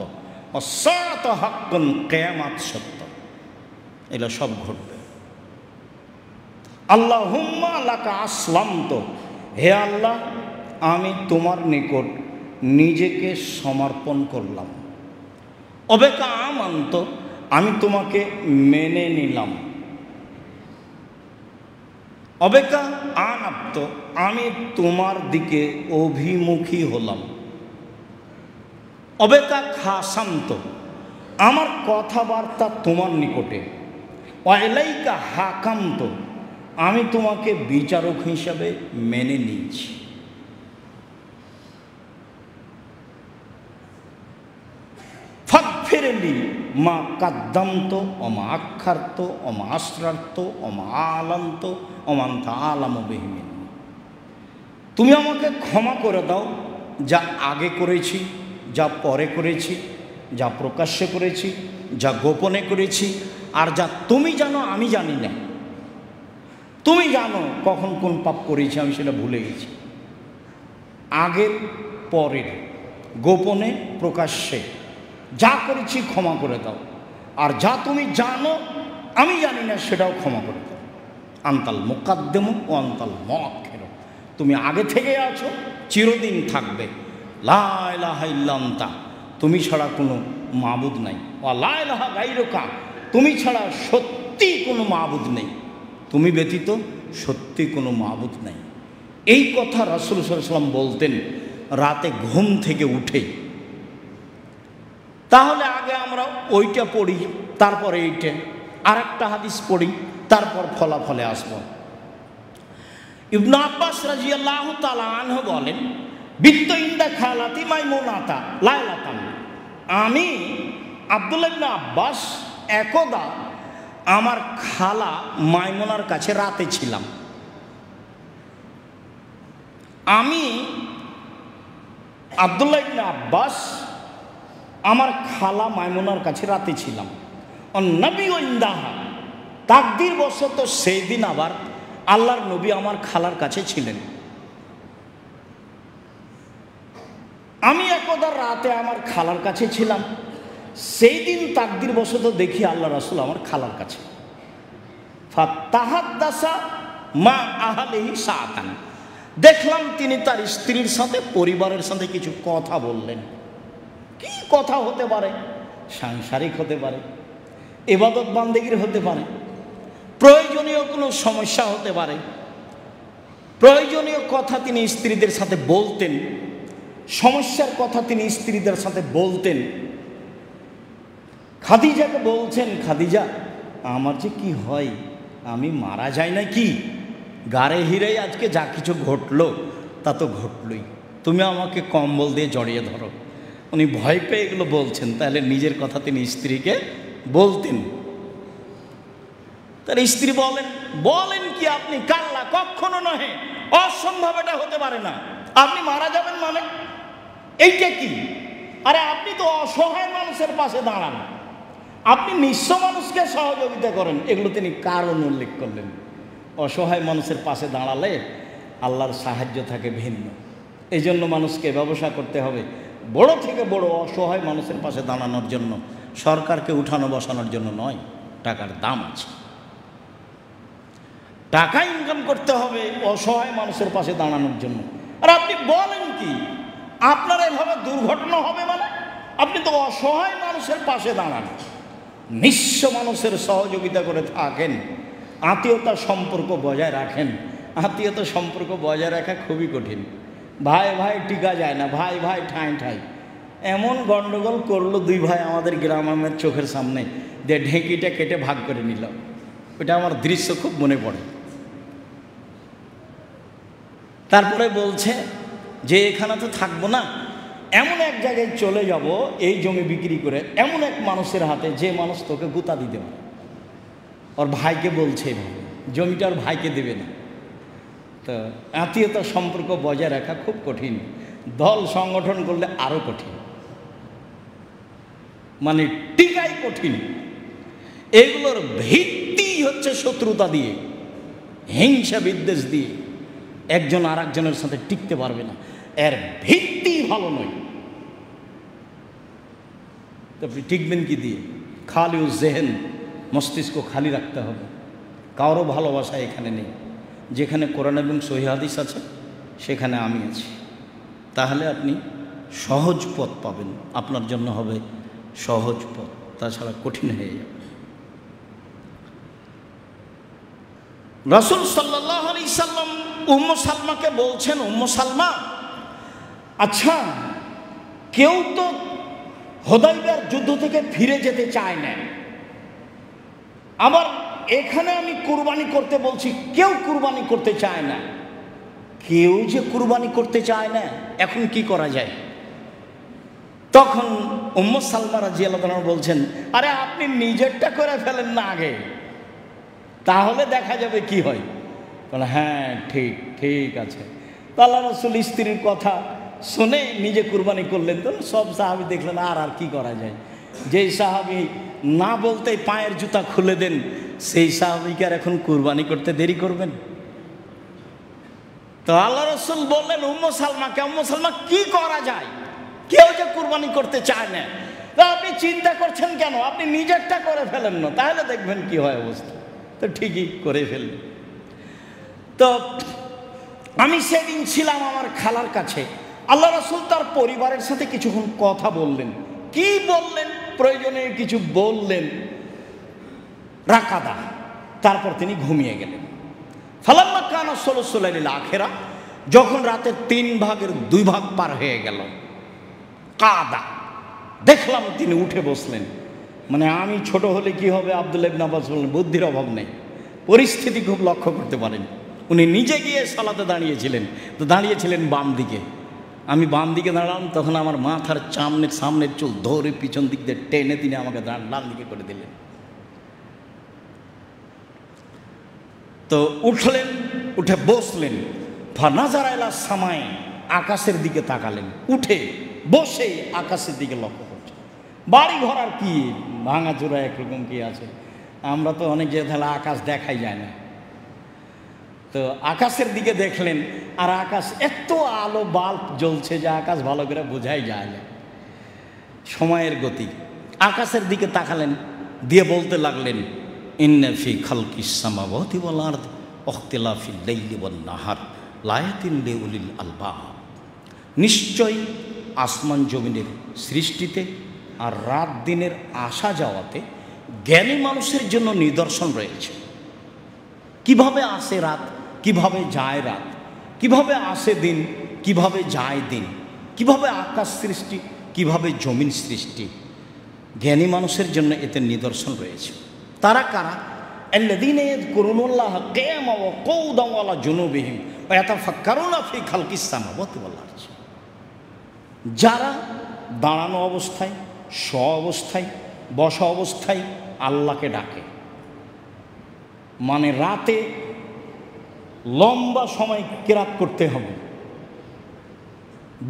A: ও সাআত হাক্কুন, কিয়ামত সত্য। এগুলো সব ঘটবে। আল্লাহুম্মা লাকা আসলামতু, হে আল্লাহ, আমি তোমার নিকট নিজেকে সমর্পণ করলাম। অবেকা আমান্ত, আমি তোমাকে মেনে নিলাম। অবেকা আনাপ্ত, আমি তোমার দিকে অভিমুখী হলাম। অবেকা খাসান্ত, আমার কথাবার্তা তোমার নিকটে। ওয়াইলাইকা হাকান্ত, আমি তোমাকে বিচারক হিসাবে মেনে নিয়েছি। ফাগফিরলি মা কাদ্দামত ওমা আক্ষার্ত ওমা আসরার্ত ওমা আলান্ত ওমান তাআলামু বিহি মিন্নি। তুমি আমাকে ক্ষমা করে দাও, যা আগে করেছি, যা পরে করেছি, যা প্রকাশ্যে করেছি, যা গোপনে করেছি, আর যা তুমি জানো আমি জানি না। তুমি জানো কখন কোন পাপ করেছি, আমি সেটা ভুলে গেছি। আগের পরের, গোপনে প্রকাশ্যে যা করেছি ক্ষমা করে দাও, আর যা তুমি জানো আমি জানি না সেটাও ক্ষমা করে দাও। আনতাল মুকাদ্দেমু ও আনতাল মুআক্খির, তুমি আগে থেকে আছো, চিরদিন থাকবে। লা ইলাহা ইল্লা আনতা, তুমি ছাড়া কোনো মাবুদ নাই। ওয়া লা ইলাহা গায়রুকা, তুমি ছাড়া সত্যি কোনো মাবুদ নেই, তুমি ব্যতীত সত্যি কোনো মাবুদ নেই। এই কথা রাসূল সাল্লাল্লাহু আলাইহি ওয়াসাল্লাম বলতেন রাতে ঘুম থেকে উঠে। তাহলে আগে আমরা ওইটা পড়ি, তারপরে এইটা, আর একটা হাদিস পড়ি, তারপর ফলাফলে আসব। ইবনে আব্বাস রাদিয়াল্লাহু তাআলা আনহু বলেন, বিত্ত ইনদা খালাতি মাইমুনাতা লাইলাতান, আমি আব্দুল্লাহ ইবনে আব্বাস একদা আমার খালা মাইমুনার কাছে রাতে ছিলাম। আমি আব্দুল্লাহ ইবনে আব্বাস আমার খালা মাইমুনার কাছে রাতে ছিলাম। নবী ইনদাহা, তাকদীর বশত সেই দিন আবার আল্লাহর নবী আমার খালার কাছে ছিলেন। আমি একদা রাতে আমার খালার কাছে ছিলাম, সেই দিন তাকদীর বশত দেখি আল্লাহ রাসূল আমার খালার কাছে। ফাতাহাদ্দাসা মা আহলিহি সাআতান, দেখলাম তিনি তার স্ত্রীর সাথে, পরিবারের সাথে কিছু কথা বললেন। কি কথা হতে পারে? সাংসারিক হতে পারে, ইবাদত বান্দেগীর হতে পারে, প্রয়োজনীয় কোনো সমস্যা হতে পারে। প্রয়োজনীয় কথা তিনি স্ত্রীদের সাথে বলতেন, সমস্যার কথা তিনি স্ত্রীদের সাথে বলতেন। খাদিজাকে বলছেন, খাদিজা, আমার যে কি হয়, আমি মারা যাই না কি? গাড়ে হিরে আজকে যা কিছু ঘটলো তা তো ঘটলই, তুমি আমাকে কম্বল দিয়ে জড়িয়ে ধরো, উনি ভয় পেয়ে এগুলো বলছেন, তাহলে নিজের কথা তিনি স্ত্রীকে বলতেন। তার স্ত্রী বলেন কি আপনি? কাল্লা, কখনো নহে, অসম্ভব, এটা হতে পারে না। আপনি মারা যাবেন মানে এইটা কি? আরে আপনি তো অসহায় মানুষের পাশে দাঁড়ান, আপনি নিঃস্ব মানুষকে সহযোগিতা করেন। এগুলো তিনি কারণ উল্লেখ করলেন। অসহায় মানুষের পাশে দাঁড়ালে আল্লাহর সাহায্য থাকে ভিন্ন। এই জন্য মানুষকে ব্যবসা করতে হবে বড় থেকে বড় অসহায় মানুষের পাশে দাঁড়ানোর জন্য, সরকারকে উঠানো বসানোর জন্য নয়। টাকার দাম আছে, টাকা ইনকাম করতে হবে অসহায় মানুষের পাশে দাঁড়ানোর জন্য। আর আপনি বলেন কি আপনার এভাবে দুর্ঘটনা হবে মানে? আপনি তো অসহায় মানুষের পাশে দাঁড়ান, নিঃস্ব মানুষের সহযোগিতা করে থাকেন, আত্মীয়তার সম্পর্ক বজায় রাখেন। আত্মীয়তার সম্পর্ক বজায় রাখা খুবই কঠিন। ভাই ভাই টিকা যায় না, ভাই ভাই ঠাঁই ঠাঁই। এমন গণ্ডগোল করলো দুই ভাই আমাদের গ্রামের চোখের সামনে, যে ঢেঁকিটা কেটে ভাগ করে নিল। ওটা আমার দৃশ্য খুব মনে পড়ে। তারপরে বলছে যে এখানে তো থাকবো না, এমন এক জায়গায় চলে যাব এই জমি বিক্রি করে, এমন এক মানুষের হাতে যে মানুষ তোকে গুতা দিতে পারে। ওর ভাইকে বলছে এভাবে, জমিটা ওর ভাইকে দেবে না। তো আত্মীয়তার সম্পর্ক বজায় রাখা খুব কঠিন, দল সংগঠন করলে আরও কঠিন, মানে টিকাই কঠিন। এগুলোর ভিত্তি হচ্ছে শত্রুতা দিয়ে, হিংসা বিদ্বেষ দিয়ে। একজন আর একজনের সাথে টিকতে পারবে না, এর ভিত্তি ভালো নয়। আপনি টিকবেন কি দিয়ে? খালি ও জেহেন, মস্তিষ্ক খালি রাখতে হবে। কারো ভালোবাসা এখানে নেই। যেখানে কোরআন এবং সহিহ হাদিস আছে সেখানে আমি আছি। তাহলে আপনি সহজ পথ পাবেন, আপনার জন্য হবে সহজ পথ, তাছাড়া কঠিন হয়ে যাবে। রাসূল সাল্লাল্লাহু আলাইহি সাল্লাম উম্মু সালমাকে বলছেন, উম্মু সালমা, আচ্ছা কেউ তো হুদায়বিয়ার যুদ্ধ থেকে ফিরে যেতে চায় না, আবার এখানে আমি কুরবানি করতে বলছি, কেউ কুরবানি করতে চায় না। কেউ যে কুরবানি করতে চায় না, এখন কি করা যায়? তখন উম্মু সালমা রাদিয়াল্লাহু আনহা বলছেন, আরে আপনি নিজেরটা করে ফেলেন না আগে, তাহলে দেখা যাবে কি হয়। বলে হ্যাঁ ঠিক ঠিক আছে। তো আল্লাহ রাসূল স্ত্রীর কথা শুনে নিজে কুরবানি করলেন। তো সব সাহাবী দেখলেন আর কি করা যায়। যেই সাহাবী না বলতেই পায়ের জুতা খুলে দেন, সেই সাহাবীকে আর এখন কুরবানি করতে দেরি করবেন? তো আল্লাহ রাসূল বললেন উম্মু সালমাকে, উম্মু সালমা কি করা যায়? কেউ যে কুরবানি করতে চায় না, তা আপনি চিন্তা করছেন কেন? আপনি নিজেরটা করে ফেলেন না, তাহলে দেখবেন কি হয় অবস্থা। তো ঠিকই করে ফেললেন। তো আমি সেদিন ছিলাম আমার খালার কাছে। আল্লাহ রাসূল তার পরিবারের সাথে কিছুক্ষণ কথা বললেন। কি বললেন? প্রয়োজনে কিছু বললেন, রাকাদা, তারপর তিনি ঘুমিয়ে গেলেন। ফালাম্মা কানা সুলুসুল লাইলিল আখিরা, যখন রাতের 3 ভাগের 2 ভাগ পার হয়ে গেল, কাদা, দেখলাম তিনি উঠে বসলেন। মানে আমি ছোট হলে কি হবে, আব্দুল্লাহ ইবনে আব্বাস বললেন, বুদ্ধির অভাব নেই, পরিস্থিতি খুব লক্ষ্য করতে পারেন। উনি নিজে গিয়ে সালাতে দাঁড়িয়েছিলেন, তো দাঁড়িয়েছিলেন বাম দিকে। আমি বাম দিকে দাঁড়ালাম, তখন আমার মাথার সামনের চুল ধরে পিছন দিক দিয়ে টেনে তিনি আমাকে ডান দিকে করে দিলেন। তো উঠলেন, উঠে বসলেন। ফানাজারা ইলা সামাই, আকাশের দিকে তাকালেন। উঠে বসে আকাশের দিকে লক্ষ্য করছেন। বাড়ি ঘর আর কি ভাঙাচোরা একরকম কি আছে, আমরা তো অনেক জায়গায় তাহলে আকাশ দেখাই যায় না। তো আকাশের দিকে দেখলেন, আর আকাশ এত আলো বাল্ব জ্বলছে যে আকাশ ভালো করে বোঝাই যায় না। সময়ের গতি। আকাশের দিকে তাকালেন, দিয়ে বলতে লাগলেন, ইন্না ফি খালকিস সামাওয়াতি ওয়াল আরদ ওয়াখতিলাফিল লাইলি ওয়ান নাহার লায়াতিন লিউলিল আলবাব। নিশ্চয় আসমান জমিনের সৃষ্টিতে আর রাত দিনের আসা যাওয়াতে জ্ঞানী মানুষের জন্য নিদর্শন রয়েছে। কিভাবে আসে রাত, কিভাবে যায় রাত, কিভাবে আসে দিন, কিভাবে যায় দিন, কিভাবে আকাশ সৃষ্টি, কিভাবে জমিন সৃষ্টি, জ্ঞানী মানুষের জন্য এতে নিদর্শন রয়েছে। তারা কারা? আল্লাযীনা ইয়াযকুরুনাল্লাহ কিয়ামান ওয়া কুউদান ওয়া আলা জুনুবিহিম ওয়া ইয়াতাফাক্কারুনা ফি খালকিস সামাওয়াতি ওয়াল আরদ। যারা দাঁড়ানো অবস্থায়, অবস্থায়, বসা অবস্থায় আল্লাহকে ডাকে। মানে রাতে লম্বা সময় কিরাত করতে হবে,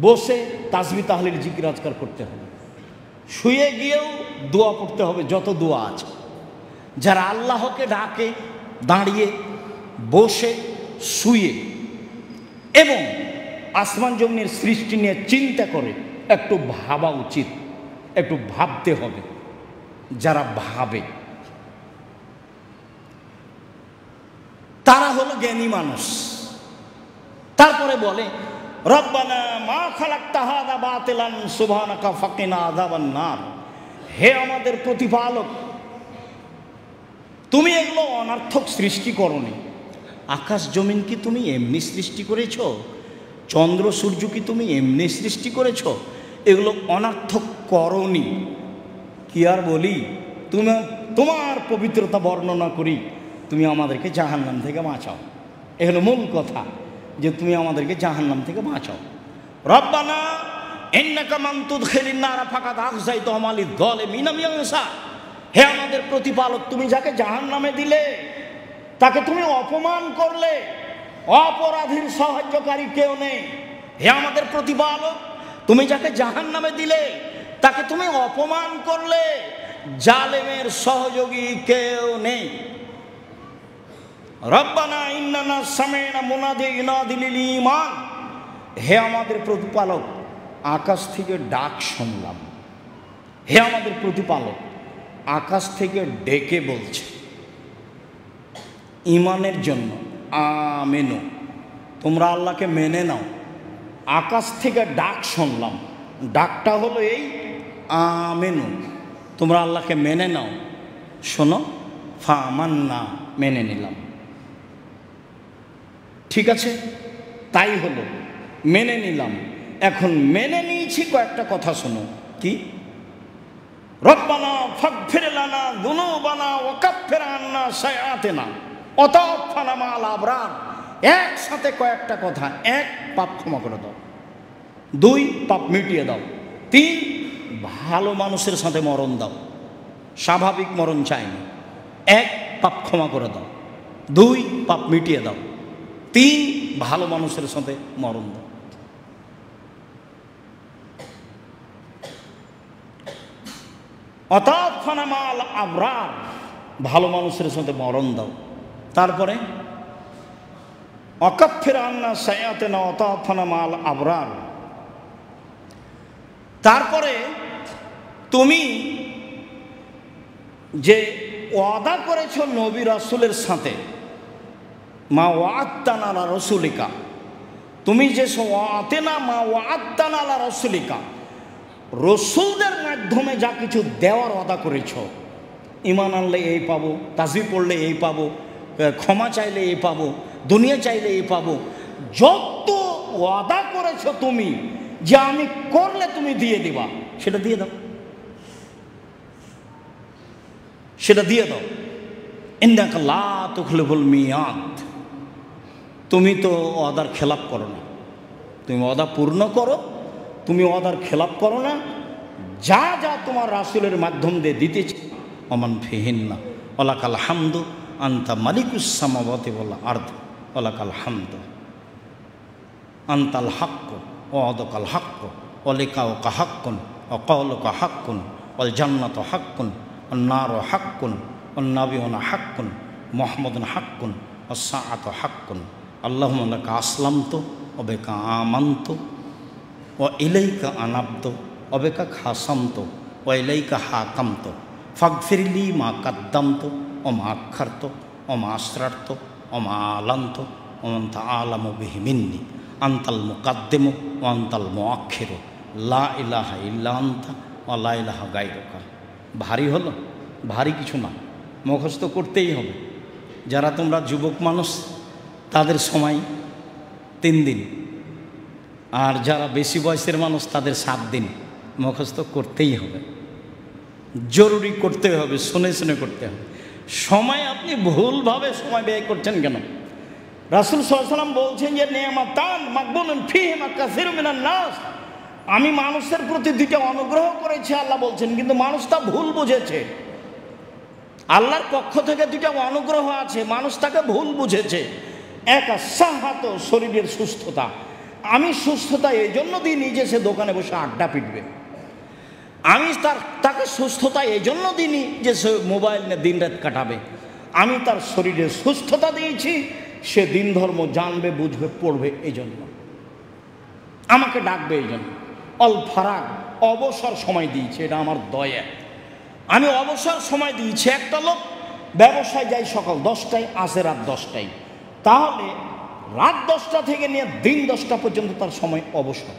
A: বসে তাসবিহ তাহলিল জিকির আজকার করতে হবে, শুয়ে গিয়েও দোয়া পড়তে হবে যত দোয়া আছে। যারা আল্লাহকে ডাকে দাঁড়িয়ে, বসে, শুয়ে এবং আসমান জমিনের সৃষ্টি নিয়ে চিন্তা করে, একটু ভাবা উচিত, একটু ভাবতে হবে। যারা ভাবে তারা হলো জ্ঞানী মানুষ। তারপরে বলে রব্বানা মা খালাকতা হাযা বাতিলান সুবহানাকা ফাকিনা আযাবান নার। হে আমাদের প্রতিপালক, তুমি এগুলো অনর্থক সৃষ্টি করনি। আকাশ জমিন কি তুমি এমনি সৃষ্টি করেছ? চন্দ্র সূর্য কি তুমি এমনি সৃষ্টি করেছ? এগুলো অনর্থক করনি। কি আর বলি, তুমি তোমার পবিত্রতা বর্ণনা করি, তুমি আমাদেরকে জাহান্নাম থেকে বাঁচাও। এ হলো মূল কথা, যে তুমি আমাদেরকে জাহান্নাম থেকে বাঁচাও। রব্বানা ইন্নাকা মান তুদখিলিন নারা ফাকাদ আখযাইতাহুম লিয-যালিমিনা মিন আনসার। হে আমাদের প্রতিপালক, তুমি যাকে জাহান্নামে দিলে তাকে তুমি অপমান করলে, অপরাধীর সাহায্যকারী কেউ নেই। হে আমাদের প্রতিপালক, তুমি যাকে জাহান্নামে দিলে তাকে তুমি অপমান করলে, জালেমের সহযোগী কেউ নেই। রব্বানা ইন্নানা সামি'না মুনাদিয়ান ইউনাদি লিল ঈমান। হে আমাদের প্রতিপালক, আকাশ থেকে ডাক শুনলাম। হে আমাদের প্রতিপালক, আকাশ থেকে ডেকে বলছে ঈমানের জন্য, আমিনু, তোমরা আল্লাহকে মেনে নাও। আকাশ থেকে ডাক শুনলাম, ডাকটা হলো এই, আমিনু, তোমরা আল্লাহকে মেনে নাও। শোনো, ফামান্না, মেনে নিলাম। ঠিক আছে, তাই হলো, মেনে নিলাম। এখন মেনে নিয়েছি, কয়েকটা কথা শোনো। কি? রব্বানা ফাগফির লানা যুনুবানা ওয়া কাফির আন্না সাইয়্যাতিনা ওয়া তাওফানা মা'আল আবরার। একসাথে কয়েকটা কথা। 1, পাপ ক্ষমা করে দাও। 2, পাপ মিটিয়ে দাও। 3, ভালো মানুষের সাথে মরণ দাও। স্বাভাবিক মরণ চাইনি। 1, পাপ ক্ষমা করে দাও। 2, পাপ মিটিয়ে দাও। 3, ভালো মানুষের সাথে মরণ দাও। অতাফানা মাল আবরার, ভালো মানুষের সাথে মরণ দাও। তারপরে অকাফির আন্না সাইয়্যাতিনা অতাফানা মাল আবরার। তারপরে তুমি যে ওয়াদা করেছ নবী রাসূলের সাথে, মা ওয়া'আদতানা আলা রাসূলিকা, তুমি যে ওয়া'আতিনা মা ওয়া'আদতানা আলা রাসূলিকা, রসুলদের মাধ্যমে যা কিছু দেওয়ার ওয়াদা করেছ, ঈমান আনলে এই পাবো, তাসবিহ পড়লে এই পাবো, ক্ষমা চাইলে এই পাবো, দুনিয়া চাইলে এই পাবো, যত ওয়াদা করেছ তুমি যে আমি করলে তুমি দিয়ে দিবা, সেটা দিয়ে দাও, সেটা দিয়ে দাও। ইন্নাকা লা তুখলিফুল মিয়াদ। তুমি তো ওয়াদার খেলাপ করো না, তুমি ওয়াদা পূর্ণ করো, তুমি ওয়াদার খেলাপ করো না। যা যা তোমার রাসূলের মাধ্যম দিয়ে দিতেছি, ওমান ফিহিন্না ওয়ালাকাল হামদু আনতা মালিকুস সামাওয়াতি ওয়াল আরদ ওয়ালাকাল হামদু আনতাল হাক্ক ওয়াদাকাল হাক্ক ওয়ালিকাউকা হাক্কুন ওয়া কাওলুকা হাক্কুন ওয়াল জান্নাতু হাক্কুন ওয়ান নারু হাক্কুন ওয়ান নাবিয়ুনা হাক্কুন মুহাম্মাদুন হাক্কুন ওয়াস সাআতু হাক্কুন আল্লাহুম্মা লাকা আসলামতু ওয়া বিকা আমানতু ও ইলাইকা আনাবতু ওয়া বিকা খাসামতু ওয়া ইলাইকা হাকামতু ফাগফিরলি মা কাদ্দামতু ওয়া মা আখারতু ওয়া মা আসরারতু ওয়া মা আলানতু ওয়া আনতা আলামু বিহি মিন্নি আনতাল মুকাদ্দিমু ওয়া আনতাল মুআখিরু লা ইলাহা ইল্লা আনতা ওয়া লা ইলাহা গায়রুকা। ভারী হলো? ভারী কিছু না, মুখস্থ করতেই হবে। যারা তোমরা যুবক মানুষ তাদের সময় 3 দিন, আর যারা বেশি বয়সের মানুষ তাদের 7 দিন। মুখস্থ করতেই হবে, জরুরি করতে হবে, শুনে শুনে করতে হবে। সময় আপনি ভুলভাবে সময় ব্যয় করছেন কেন? রাসূল সাল্লাল্লাহু আলাইহি ওয়াসাল্লাম বলছেন যে নিয়ামাতান মাকবুলুন ফীহিমা কাসীরুম মিনান নাস, আমি মানুষের প্রতি দুইটা অনুগ্রহ করেছি আল্লাহ বলছেন, কিন্তু মানুষ তা ভুল বুঝেছে। আল্লাহর পক্ষ থেকে দুইটা অনুগ্রহ আছে, মানুষ তাকে ভুল বুঝেছে। এক সাহাত, শরীরের সুস্থতা। আমি সুস্থতা এই জন্য দিইনি যে সে দোকানে বসে আড্ডা পিটবে। আমি তাকে সুস্থতা এই জন্য দিইনি যে সে মোবাইল নিয়ে দিন রাত কাটাবে। আমি তার শরীরের সুস্থতা দিয়েছি, সে দিন ধর্ম জানবে, বুঝবে, পড়বে, এই জন্য আমাকে ডাকবে। এই জন্য অল ফারাক, অবসর সময় দিয়েছে, এটা আমার দয়া। আমি অবসর সময় দিয়েছি। একটা লোক ব্যবসায় যায় সকাল 10টায়, আসে রাত 10টায়, তাহলে রাত 10টা থেকে নিয়ে দিন 10টা পর্যন্ত তার সময় অবসর।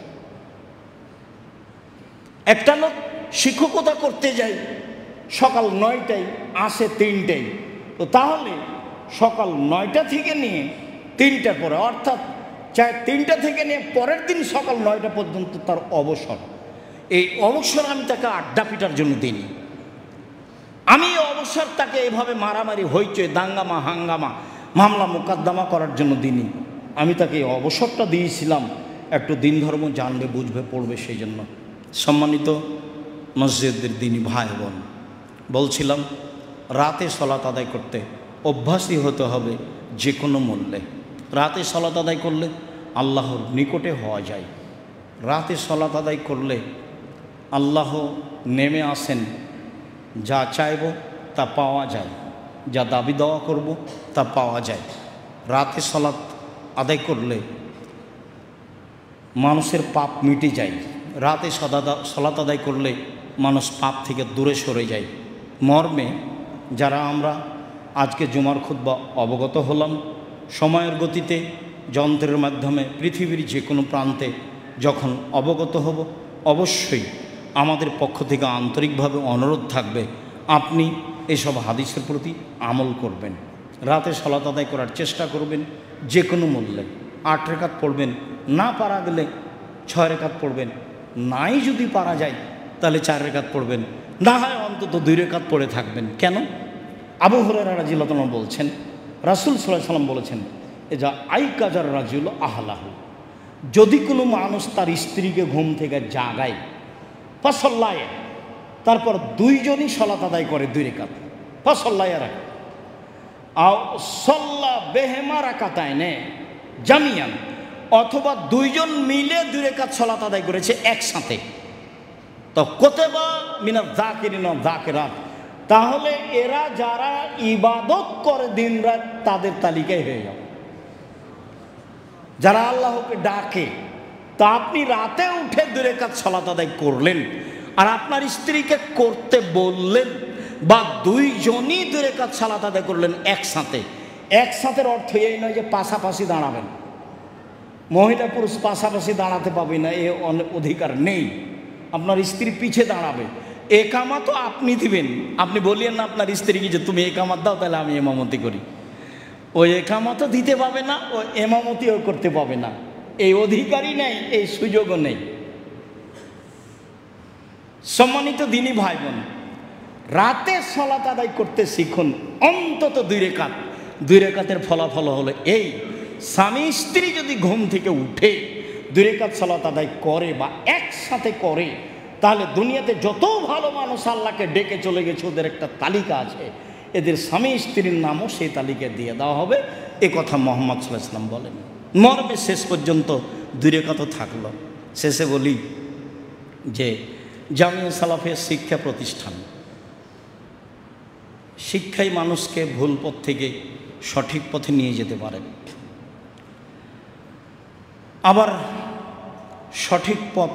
A: একটা লোক শিক্ষকতা করতে যায় সকাল 9টায়, আসে 3টায়, তো তাহলে সকাল 9টা থেকে নিয়ে 3টার পরে, অর্থাৎ 3টা থেকে নিয়ে পরের দিন সকাল 9টা পর্যন্ত তার অবসর। এই অবসর আমি তাকে আড্ডা পিটার জন্য দিইনি। আমি এই অবসর তাকে এভাবে মারামারি, হইচই, দাঙ্গামা, হাঙ্গামা, মামলা মোকদ্দমা করার জন্য দিইনি। আমি তাকে এই অবসরটা দিয়েছিলাম একটু দিন ধর্ম জানবে, বুঝবে, পড়বে, সেই জন্য। সম্মানিত মসজিদের দিনী ভাই বোন, বলছিলাম রাতে সলাত আদায় করতে অভ্যাসী হতে হবে যে কোনো মূল্যে। রাতে সলাত আদায় করলে আল্লাহর নিকটে হওয়া যায়। রাতে সলাত আদায় করলে আল্লাহ নেমে আসেন, যা চাইব তা পাওয়া যায়, যা দাবি দেওয়া করব তা পাওয়া যায়। রাতে সলাত আদায় করলে মানুষের পাপ মিটে যায়। রাতে সলাত আদায় করলে মানুষ পাপ থেকে দূরে সরে যায়। মর্মে যারা আমরা আজকে জুমার খুতবা অবগত হলাম, সময়ের গতিতে যন্ত্রের মাধ্যমে পৃথিবীর যে কোনো প্রান্তে যখন অবগত হব, অবশ্যই আমাদের পক্ষ থেকে আন্তরিকভাবে অনুরোধ থাকবে, আপনি এসব হাদিসের প্রতি আমল করবেন। রাতে সলাত আদায় করার চেষ্টা করবেন যে কোনো মূল্যে। 8 রেকাত পড়বেন, না পারা গেলে 6 রেকাত পড়বেন, নাই যদি পারা যায় তাহলে 4 রেকাত পড়বেন, না হয় অন্তত 2 রেকাত পড়ে থাকবেন। কেন? আবু হুরায়রা রাদিয়াল্লাহু আনহু বলছেন, রাসূল সাল্লাল্লাহু আলাইহি ওয়াসাল্লাম বলেছেন, এজা আইকাজার রাজুল আহলাহু, যদি কোনো মানুষ তার স্ত্রীকে ঘুম থেকে জাগায়, ফাসাল্লায়, তারপর 2 জনই সালাত আদায় করে 2 রেকাত, ফাসাল্লায় রাখে, আও সাল্লা বেহেমা রাকাতাইনে জামিয়ান, অথবা 2 জন মিলে 2 রেকাত সালাত আদায় করেছে একসাথে, তো কুতিবা মিনাজ যাকিরিন ওয়া যাকিরাত, তাহলে এরা যারা ইবাদত করে দিন রাত তাদের তালিকায় হয়ে যাবে, যারা আল্লাহকে ডাকে। তা আপনি রাতে উঠে 2 রেকাত সালাত আদায় করলেন, আর আপনার স্ত্রীকে করতে বললেন, বা 2 জনই 2 রেকাত সালাত আদায় করলেন একসাথে। একসাথের অর্থ এই নয় যে পাশাপাশি দাঁড়াবেন, মহিলা পুরুষ পাশাপাশি দাঁড়াতে পাবে না, এ অধিকার নেই। আপনার স্ত্রী পিছে দাঁড়াবে, একামত আপনি দিবেন। আপনি বলিয়েন না আপনার স্ত্রীকে যে তুমি একামত দাও, তাহলে আমি ইমামতি করি। ওই একামতও দিতে পাবে না, ও ইমামতিও করতে পাবে না, এই অধিকারই নেই, এই সুযোগও নেই। সম্মানিত দিনী ভাই বোন, রাতে সালাত আদায় করতে শিখুন অন্তত 2 রেকাত। 2 রেকাতের ফলাফল হলো এই, স্বামী স্ত্রী যদি ঘুম থেকে উঠে 2 রেকাত সালাত আদায় করে বা একসাথে করে, তাহলে দুনিয়াতে যত ভালো মানুষ আল্লাহকে ডেকে চলে গেছে ওদের একটা তালিকা আছে, এদের স্বামী স্ত্রীর নামও সেই তালিকায় দিয়ে দেওয়া হবে। এ কথা মুহাম্মদ সাল্লাল্লাহু আলাইহি ওয়াসাল্লাম বলেন। মর্মে শেষ পর্যন্ত 2 রেকাত থাকলো। শেষে বলি যে জামিয়া সালাফিয়া শিক্ষা প্রতিষ্ঠান, শিক্ষাই মানুষকে ভুল পথ থেকে সঠিক পথে নিয়ে যেতে পারে। আবার সঠিক পথ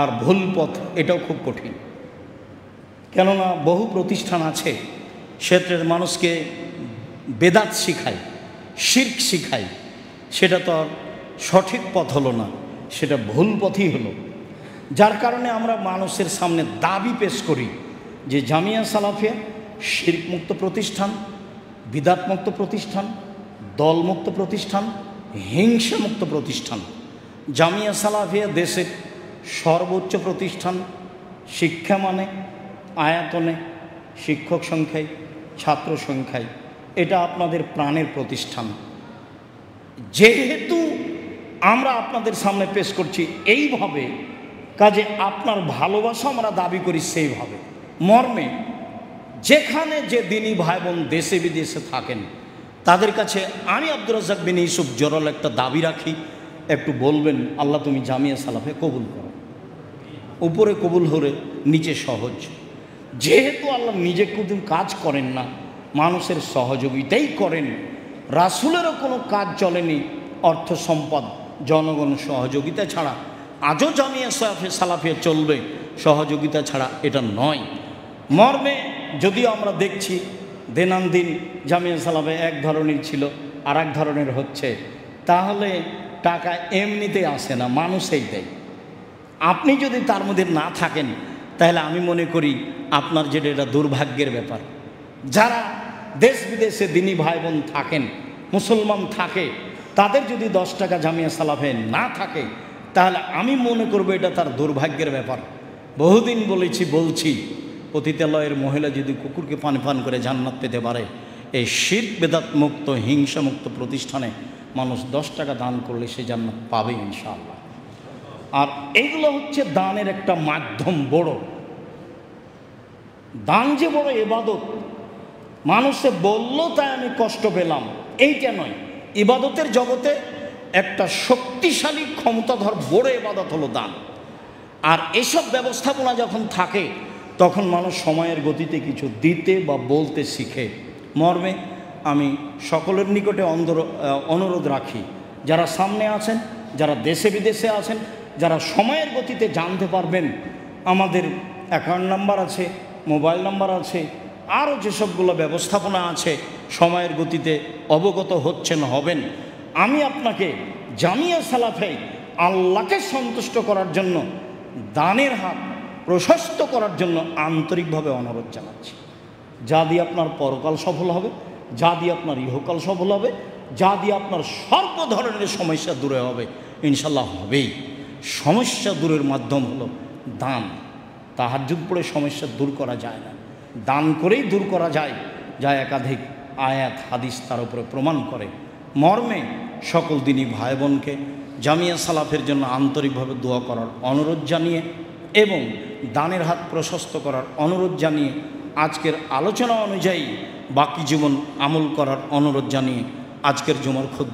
A: আর ভুল পথ এটাও খুব কঠিন, কেননা বহু প্রতিষ্ঠান আছে ক্ষেত্রের মানুষকে বেদাত শিখায়, শিরক শিখায়, সেটা তো আর সঠিক পথ হলো না, সেটা ভুল পথই হলো। যার কারণে আমরা মানুষের সামনে দাবি পেশ করি যে জামিয়া সালাফিয়া শিরকমুক্ত প্রতিষ্ঠান, বিদাতমুক্ত প্রতিষ্ঠান, দলমুক্ত প্রতিষ্ঠান, হিংসামুক্ত প্রতিষ্ঠান। জামিয়া সালাফিয়া দেশের সর্বোচ্চ প্রতিষ্ঠান, শিক্ষা মানে, আয়াতনে, শিক্ষক সংখ্যায়, ছাত্র সংখ্যায়, এটা আপনাদের প্রাণের প্রতিষ্ঠান। যেহেতু আমরা আপনাদের সামনে পেশ করছি এইভাবে, কাজে আপনার ভালোবাসা আমরা দাবি করি সেইভাবে মর্মে যেখানে যে দিনী ভাই বোন দেশে বিদেশে থাকেন তাদের কাছে আমি আব্দুর রাজ্জাক বিন ইউসুফ জরল একটা দাবি রাখি, একটু বলবেন আল্লাহ তুমি জামিয়া সালাফে কবুল করো। উপরে কবুল হলে নিচে সহজ, যেহেতু আল্লাহ নিজে কোনো কাজ করেন না, মানুষের সহযোগিতাই করেন। রাসূলেরও কোনো কাজ চলেনি অর্থ সম্পদ জনগণ সহযোগিতা ছাড়া। আজও জামিয়া সালাফিয়া চলবে সহযোগিতা ছাড়া, এটা নয়। মর্মে যদিও আমরা দেখছি দিনান্দিন জামিয়া সালাফে এক ধরনের ছিল আর এক ধরনের হচ্ছে, তাহলে টাকা এমনিতেই আসে না, মানুষেই দেয়। আপনি যদি তার মধ্যে না থাকেন তাহলে আমি মনে করি আপনার যেটা এটা দুর্ভাগ্যের ব্যাপার। যারা দেশ বিদেশে দিনী ভাই বোন থাকেন, মুসলমান থাকে, তাদের যদি 10 টাকা জামিয়া সালাফে না থাকে তাহলে আমি মনে করব এটা তার দুর্ভাগ্যের ব্যাপার। বহুদিন বলছি পতিতালয়ের মহিলা যদি কুকুরকে পান করে জান্নাত পেতে পারে, এই শিরক বেদাত মুক্ত হিংসা মুক্ত প্রতিষ্ঠানে মানুষ 10 টাকা দান করলে সে জান্নাত পাবে ইনশাআল্লাহ। আর এইগুলো হচ্ছে দানের একটা মাধ্যম। বড় দান যে বড় ইবাদত, মানুষে বলল তাই আমি কষ্ট পেলাম, এইটা নয়। ইবাদতের জগতে একটা শক্তিশালী ক্ষমতাধর বড় ইবাদত হলো দান। আর এসব ব্যবস্থাপনা যখন থাকে তখন মানুষ সময়ের গতিতে কিছু দিতে বা বলতে শিখে। মর্মে আমি সকলের নিকটে অনুরোধ রাখি, যারা সামনে আছেন, যারা দেশে বিদেশে আছেন, যারা সময়ের গতিতে জানতে পারবেন, আমাদের অ্যাকাউন্ট নাম্বার আছে, মোবাইল নাম্বার আছে, আরও যেসবগুলো ব্যবস্থাপনা আছে, সময়ের গতিতে অবগত হচ্ছেন হবেন। আমি আপনাকে জামিয়া সালাফে আল্লাহকে সন্তুষ্ট করার জন্য দানের হাত প্রশস্ত করার জন্য আন্তরিকভাবে অনুরোধ জানাচ্ছি। যা দিয়ে আপনার পরকাল সফল হবে, যা দিয়ে আপনার ইহকাল সফল হবে, যা দিয়ে আপনার সর্ব ধরনের সমস্যা দূরে হবে, ইনশাল্লাহ হবেই। সমস্যা দূরের মাধ্যম হলো দান। তাহাজ্জুদ পড়ে সমস্যা দূর করা যায় না, দান করেই দূর করা যায়, যা একাধিক আয়াত হাদিস তার উপরে প্রমাণ করে। মর্মে সকল দিনী ভাই বোনকে জামিয়া সালাফের জন্য আন্তরিকভাবে দোয়া করার অনুরোধ জানিয়ে এবং দানের হাত প্রশস্ত করার অনুরোধ জানিয়ে আজকের আলোচনা অনুযায়ী বাকি জীবন আমল করার অনুরোধ জানিয়ে আজকের জুমার খুতবা